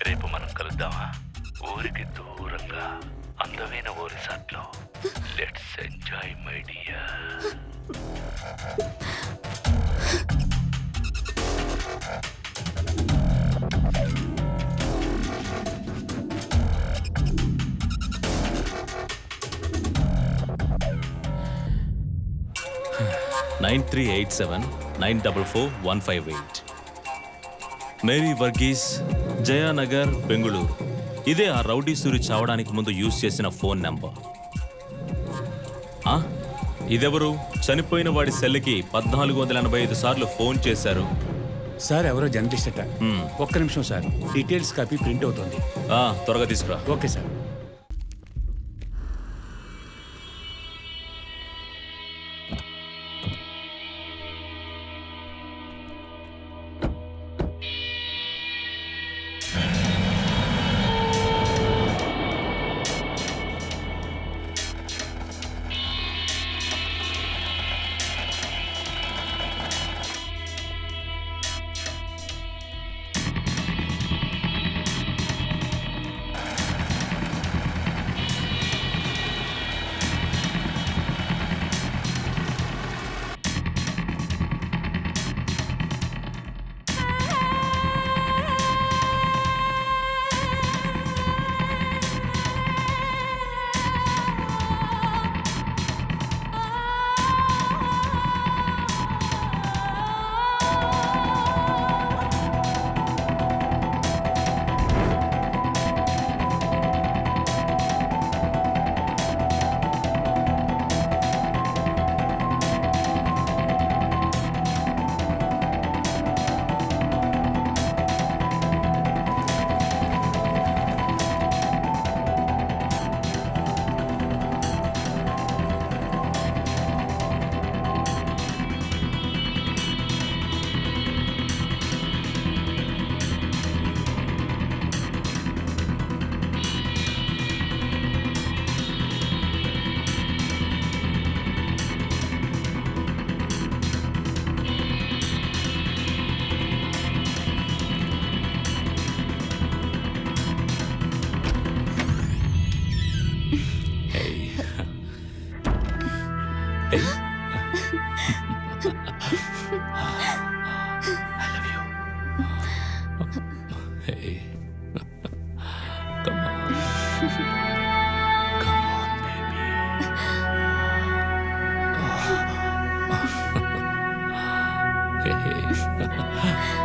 రేపు మనం కలుద్దామా? ఊరికి దూరంగా అందమైన ఓ రిసార్ట్లో. Let's enjoy my dear. $9387944158. Mary Varghese, Jayanagar, Bengaluru. ఇదే ఆ రౌడీ సూరి చావడానికి ముందు యూజ్ చేసిన ఫోన్ నెంబర్. ఇదెవరు చనిపోయిన వాడి సెల్కి 1485 సార్లు ఫోన్ చేశారు? సార్ ఎవరో జర్నలిస్ట్ అట. మ్మ్. ఒక్క నిమిషం సార్, డీటెయిల్స్ కాపీ ప్రింట్ అవుతుంది. త్వరగా తీసుకురా. Okay sir.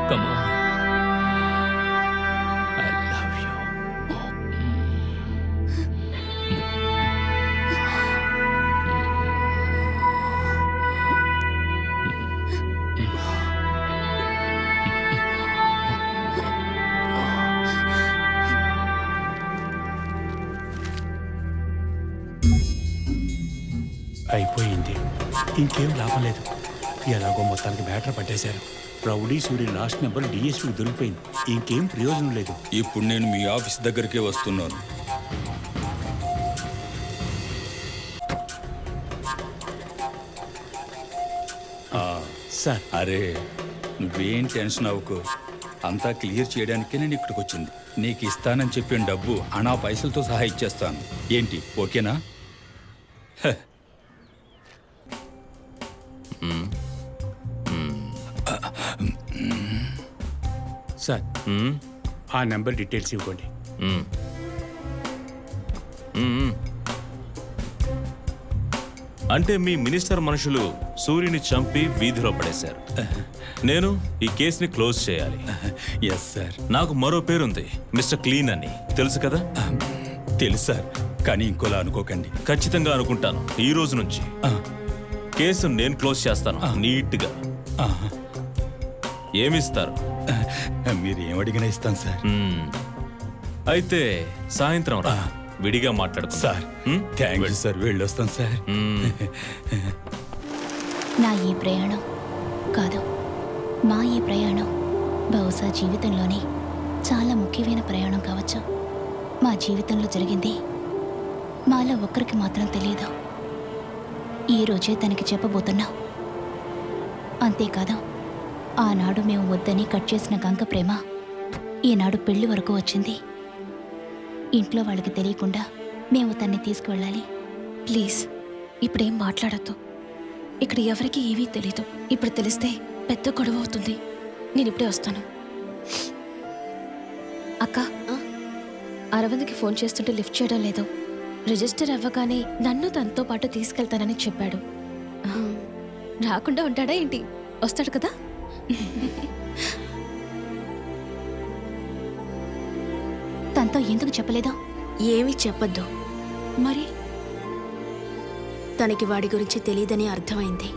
Come on. I love you. అయిపోయింది, ఇంకేం లాభం లేదు. ఎలాగో మొత్తానికి బ్యాటర్ పట్టేశారు. రౌడీ సూరి లాస్ట్ నెంబర్ డిఎస్పీకి దొరికిపోయింది. ఇంకేం ప్రయోజనం లేదు. ఇప్పుడు నేను మీ ఆఫీస్ దగ్గరికే వస్తున్నాను. సార్, అరే నువ్వేం టెన్షన్ అవ్వకు. అంతా క్లియర్ చేయడానికే నేను ఇక్కడికి వచ్చింది. నీకు ఇస్తానని చెప్పిన డబ్బు అనా పైసలతో సహా ఇచ్చేస్తాను. ఏంటి ఓకేనా? సార్, ఆ నెంబర్ డీటెయిల్స్ ఇవ్వండి. అంటే మీ మినిస్టర్ మనుషులు సూర్యుని చంపి వీధిలో పడేశారు. నేను ఈ కేసుని క్లోజ్ చేయాలి. Yes sir. నాకు మరో పేరుంది, మిస్టర్ క్లీన్ అని. తెలుసు కదా? తెలుసు సార్, కానీ ఇంకోలా అనుకోకండి. ఖచ్చితంగా అనుకుంటాను. ఈ రోజు నుంచి కేసు నేను క్లోజ్ చేస్తాను నీట్గా. ఏమిస్తారు? మీరు ఏమడిగినా ఇస్తాను సార్. అయితే సాయంత్రం రా, విడిగా మాట్లాడుకో సార్. థ్యాంక్ యూ సార్, వెళ్ళొస్తాను సార్. నా ఈ ప్రయాణం కాదు, మా ఈ ప్రయాణం బహుశా జీవితంలోనే చాలా ముఖ్యమైన ప్రయాణం కావచ్చు. మా జీవితంలో జరిగింది మాలో ఒక్కరికి మాత్రం తెలియదు. ఈరోజే తనకి చెప్పబోతున్నా. అంతేకాదు, ఆనాడు మేము వద్దని కట్ చేసిన గంగ ప్రేమ ఈనాడు పెళ్లి వరకు వచ్చింది. ఇంట్లో వాళ్ళకి తెలియకుండా మేము తన్ని తీసుకువెళ్ళాలి. ప్లీజ్ ఇప్పుడేం మాట్లాడద్దు. ఇక్కడ ఎవరికి ఏమీ తెలీదు. ఇప్పుడు తెలిస్తే పెద్ద గొడవ అవుతుంది. నేను ఇప్పుడే వస్తాను. అక్క, అరవింద్కి ఫోన్ చేస్తుంటే లిఫ్ట్ చేయడం లేదు. రిజిస్టర్ అవ్వగానే నన్ను తనతో పాటు తీసుకెళ్తానని చెప్పాడు. రాకుండా ఉంటాడా ఏంటి? వస్తాడు కదా. తనతో ఎందుకు చెప్పలేదా? ఏమీ చెప్పొద్దు. మరి తనకి వాడి గురించి తెలియదని అర్థమైంది.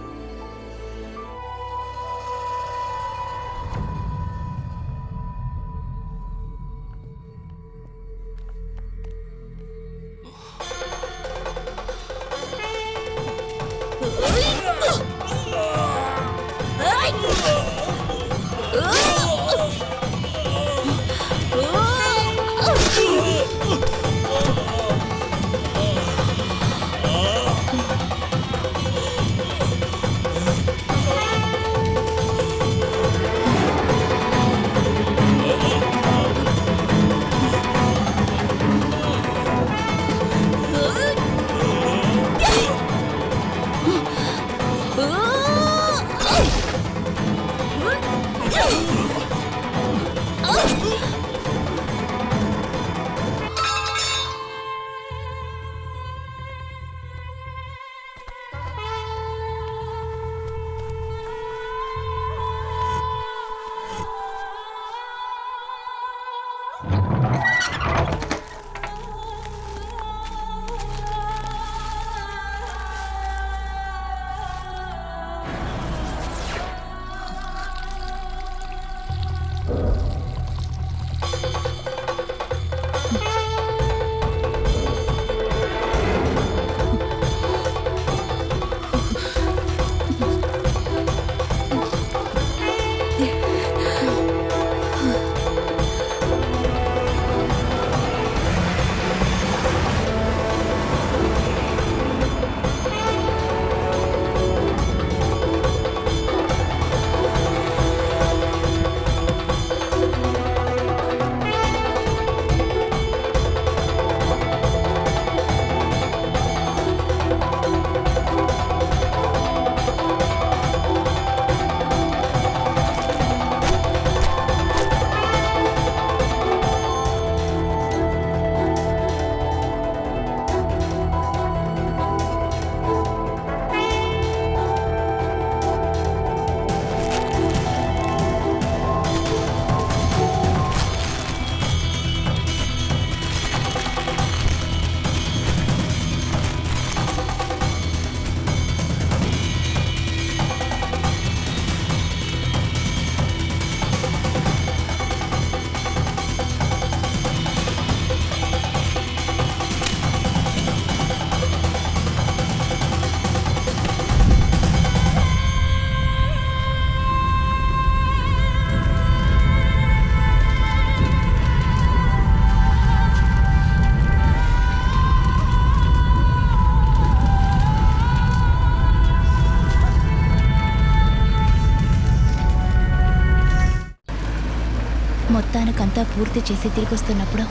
మొత్తానికంతా పూర్తి చేసి తిరిగొస్తున్నప్పుడు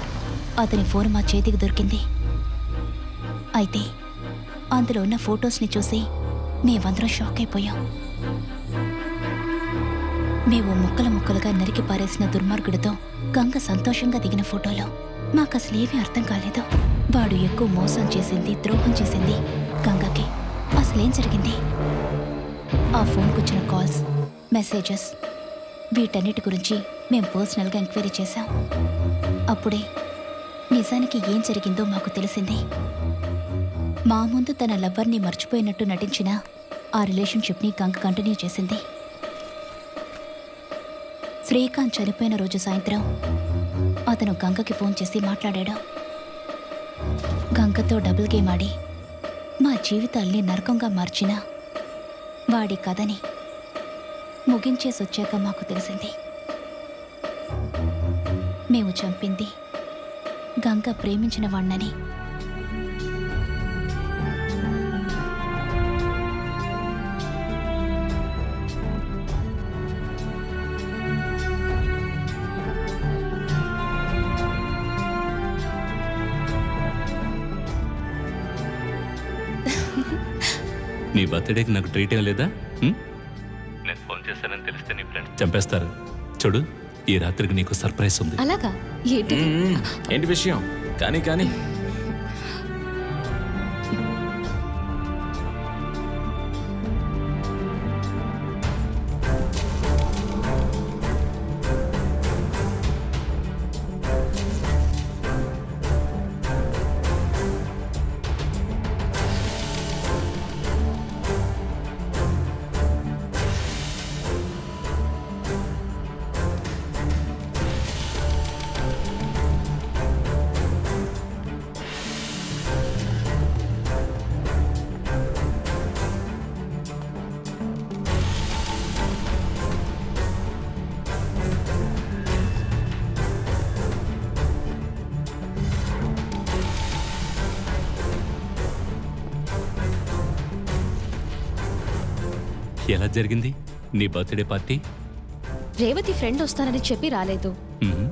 అతని ఫోన్ మా చేతికి దొరికింది. అయితే అందులో ఉన్న ఫొటోస్ని చూసి మేమందరం షాక్ అయిపోయాం. మేము ముక్కలు ముక్కలుగా నరికి పారేసిన దుర్మార్గుడితో గంగ సంతోషంగా దిగిన ఫోటోలో మాకసలు ఏమీ అర్థం కాలేదు. వాడు ఎక్కువ మోసం చేసింది, ద్రోహం చేసింది గంగకి. అసలేం జరిగింది? ఆ ఫోన్కొచ్చిన కాల్స్, మెసేజెస్ వీటన్నిటి గురించి మేం పర్సనల్గా ఎంక్వైరీ చేశాం. అప్పుడే నిజానికి ఏం జరిగిందో మాకు తెలిసింది. మా ముందు తన లవ్వర్ని మర్చిపోయినట్టు నటించిన ఆ రిలేషన్షిప్ని గంగ కంటిన్యూ చేసింది. శ్రీకాంత్ చనిపోయిన రోజు సాయంత్రం అతను గంగకి ఫోన్ చేసి మాట్లాడాడు. గంగతో డబుల్ గేమ్ ఆడి మా జీవితాల్ని నరకంగా మార్చిన వాడి కథని ముగించేసొచ్చాక మాకు తెలిసింది, మేము చంపింది గంగ ప్రేమించిన వాణ్ణని. నీ బర్త్డేకి నాకు ట్రీట్ ఏం లేదా? నేను ఫోన్ చేశానని తెలిస్తే నీ ఫ్రెండ్స్ చంపేస్తారు. చూడు, ఈ రాత్రికి నీకు సర్ప్రైజ్ ఉంది. అలాగా? ఏంటి విషయం? కానీ కానీ ఎలా జరిగింది నీ బర్త్డే పార్టీ? రేవతి ఫ్రెండ్ వస్తానని చెప్పి రాలేదు. మ్మ్.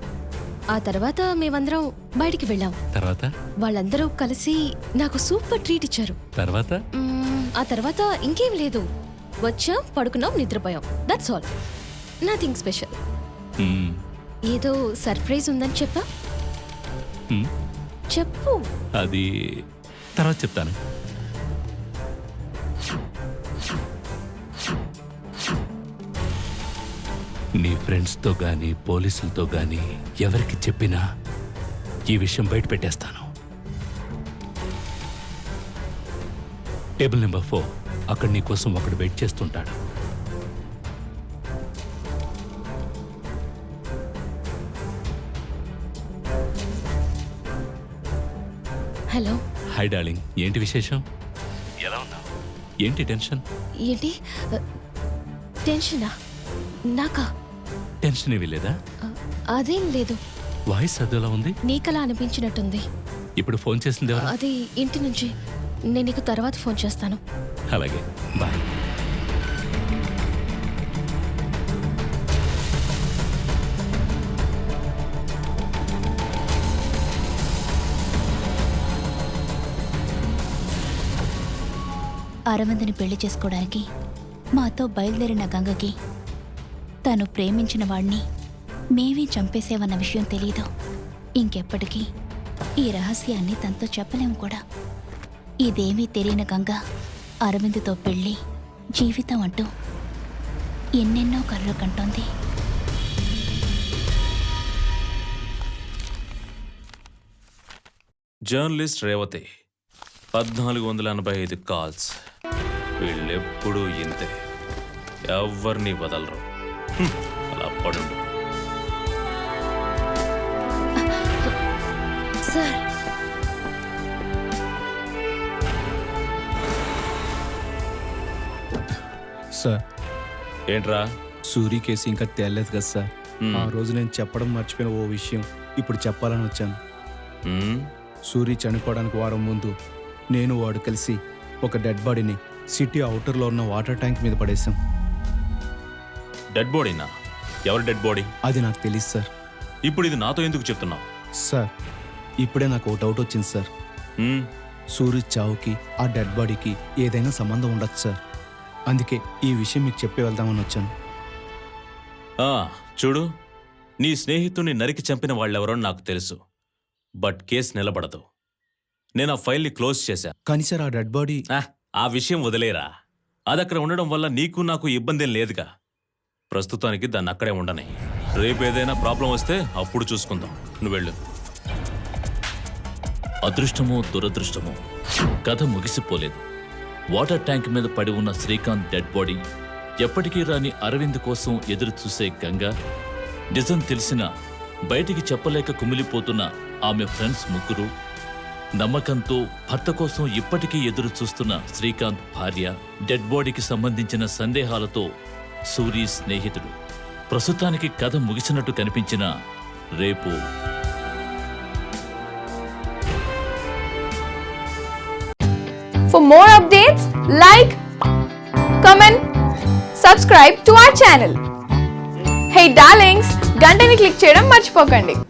ఆ తర్వాత మేమందరం బయటికి వెళ్ళాం. తర్వాత వాళ్ళందరూ కలిసి నాకు సూపర్ ట్రీట్ ఇచ్చారు. తర్వాత ఆ తర్వాత ఇంకేం లేదు. వచ్చాం, పడుకున్నాం, నిద్రపోయాం. That's all. Nothing special. Hmm. ఏదో సర్ప్రైజ్ ఉందని చెప్పా. మ్మ్. చెప్పు. అది తర్వాత చెప్తాను. నీ ఫ్రెండ్స్తో గానీ పోలీసులతో గానీ ఎవరికి చెప్పినా ఈ విషయం బయట పెట్టేస్తాను. టేబుల్ నెంబర్ 4 అక్కడ నీ కోసం ఒకడు వెయిట్ చేస్తుంటాడు. హలో. హాయ్ డార్లింగ్, ఏంటి విశేషం? ఎలా ఉన్నావు? ఏంటి టెన్షన్? ఏంటి టెన్షనా? నాకా? టెన్షన్ ఏమీ లేదా? అదేం లేదు. వాయిస్ అదోలా ఉంది. నీకలా అనిపించినట్టుంది. ఇప్పుడు ఫోన్ చేసింది ఎవరు? అది ఇంటి నుంచి. నేను నీకు తర్వాత ఫోన్ చేస్తాను. అలాగే, బాయ్. అరవింద్ని పెళ్లి చేసుకోవడానికి మాతో బయలుదేరిన గంగకి తను ప్రేమించిన వాణ్ణి మేమే చంపేసేవన్న విషయం తెలీదు. ఇంకెప్పటికీ ఈ రహస్యాన్ని తనతో చెప్పలేము కూడా. ఇదేమీ తెలియని గంగ అరవింద్తో పెళ్ళి జీవితం అంటూ ఎన్నెన్నో కలలు కంటోంది. Journalist Revathi 1485 calls. వీళ్ళెప్పుడూ ఇంతే, ఎవరిని వదలరు. అలా పడుండు. సార్, సార్ ఏంట్రా? సూరి కేసు ఇంకా తేలేదు కదా సార్. ఆ రోజు నేను చెప్పడం మర్చిపోయిన ఓ విషయం ఇప్పుడు చెప్పాలని వచ్చాను. సూరి చనిపోవడానికి వారం ముందు నేను వాడు కలిసి ఒక డెడ్ బాడీని సిటీ అవుటర్లో ఉన్న వాటర్ ట్యాంక్ మీద పడేశాం. డెడ్ బాడీనా? ఎవరు డెడ్ బాడీ? అది నాకు తెలియదు సార్. ఇప్పుడు ఇది నాతో ఎందుకు చెప్తున్నావు? సార్ ఇప్పుడే నాకు ఓ డౌట్ వచ్చింది సార్. సూరి చావుకి ఆ డెడ్ బాడీకి ఏదైనా సంబంధం ఉండొచ్చు సార్. అందుకే ఈ విషయం మీకు చెప్పి వెళ్దామని వచ్చాను. చూడు, నీ స్నేహితుడిని నరికి చంపిన వాళ్ళెవరో నాకు తెలుసు. బట్ కేసు నిలబడదు. నేను ఆ ఫైల్ని క్లోజ్ చేశా. కానీ సార్ ఆ డెడ్ బాడీ... ఆ విషయం వదిలేరా. అదక్కడ ఉండడం వల్ల నీకు నాకు ఇబ్బంది ఏం లేదుగా. ప్రస్తుతానికి దాన్ని అక్కడే ఉండని. రేపు ఏదైనా ప్రాబ్లం వస్తే అప్పుడు చూసుకుందాం. నువ్వు వెళ్ళు. అదృష్టమో దురదృష్టమో కథ ముగిసిపోలేదు. వాటర్ ట్యాంక్ మీద పడి ఉన్న శ్రీకాంత్ డెడ్ బాడీ, ఎప్పటికీ రాని అరవింద్ కోసం ఎదురు చూసే గంగ, నిజం తెలిసినా బయటికి చెప్పలేక కుమిలిపోతున్న ఆమె ఫ్రెండ్స్ ముగ్గురు, నమ్మకంతో భర్త కోసం ఇప్పటికీ ఎదురు చూస్తున్న శ్రీకాంత్ భార్య, డెడ్ బాడీకి సంబంధించిన సందేహాలతో సూరి స్నేహితుడు. ప్రస్తుతానికి కథ ముగిసినట్టు కనిపించిన రేపు For more updates, like, comment, subscribe to our channel. Hey darlings, గంటని click చేయడం మర్చిపోకండి.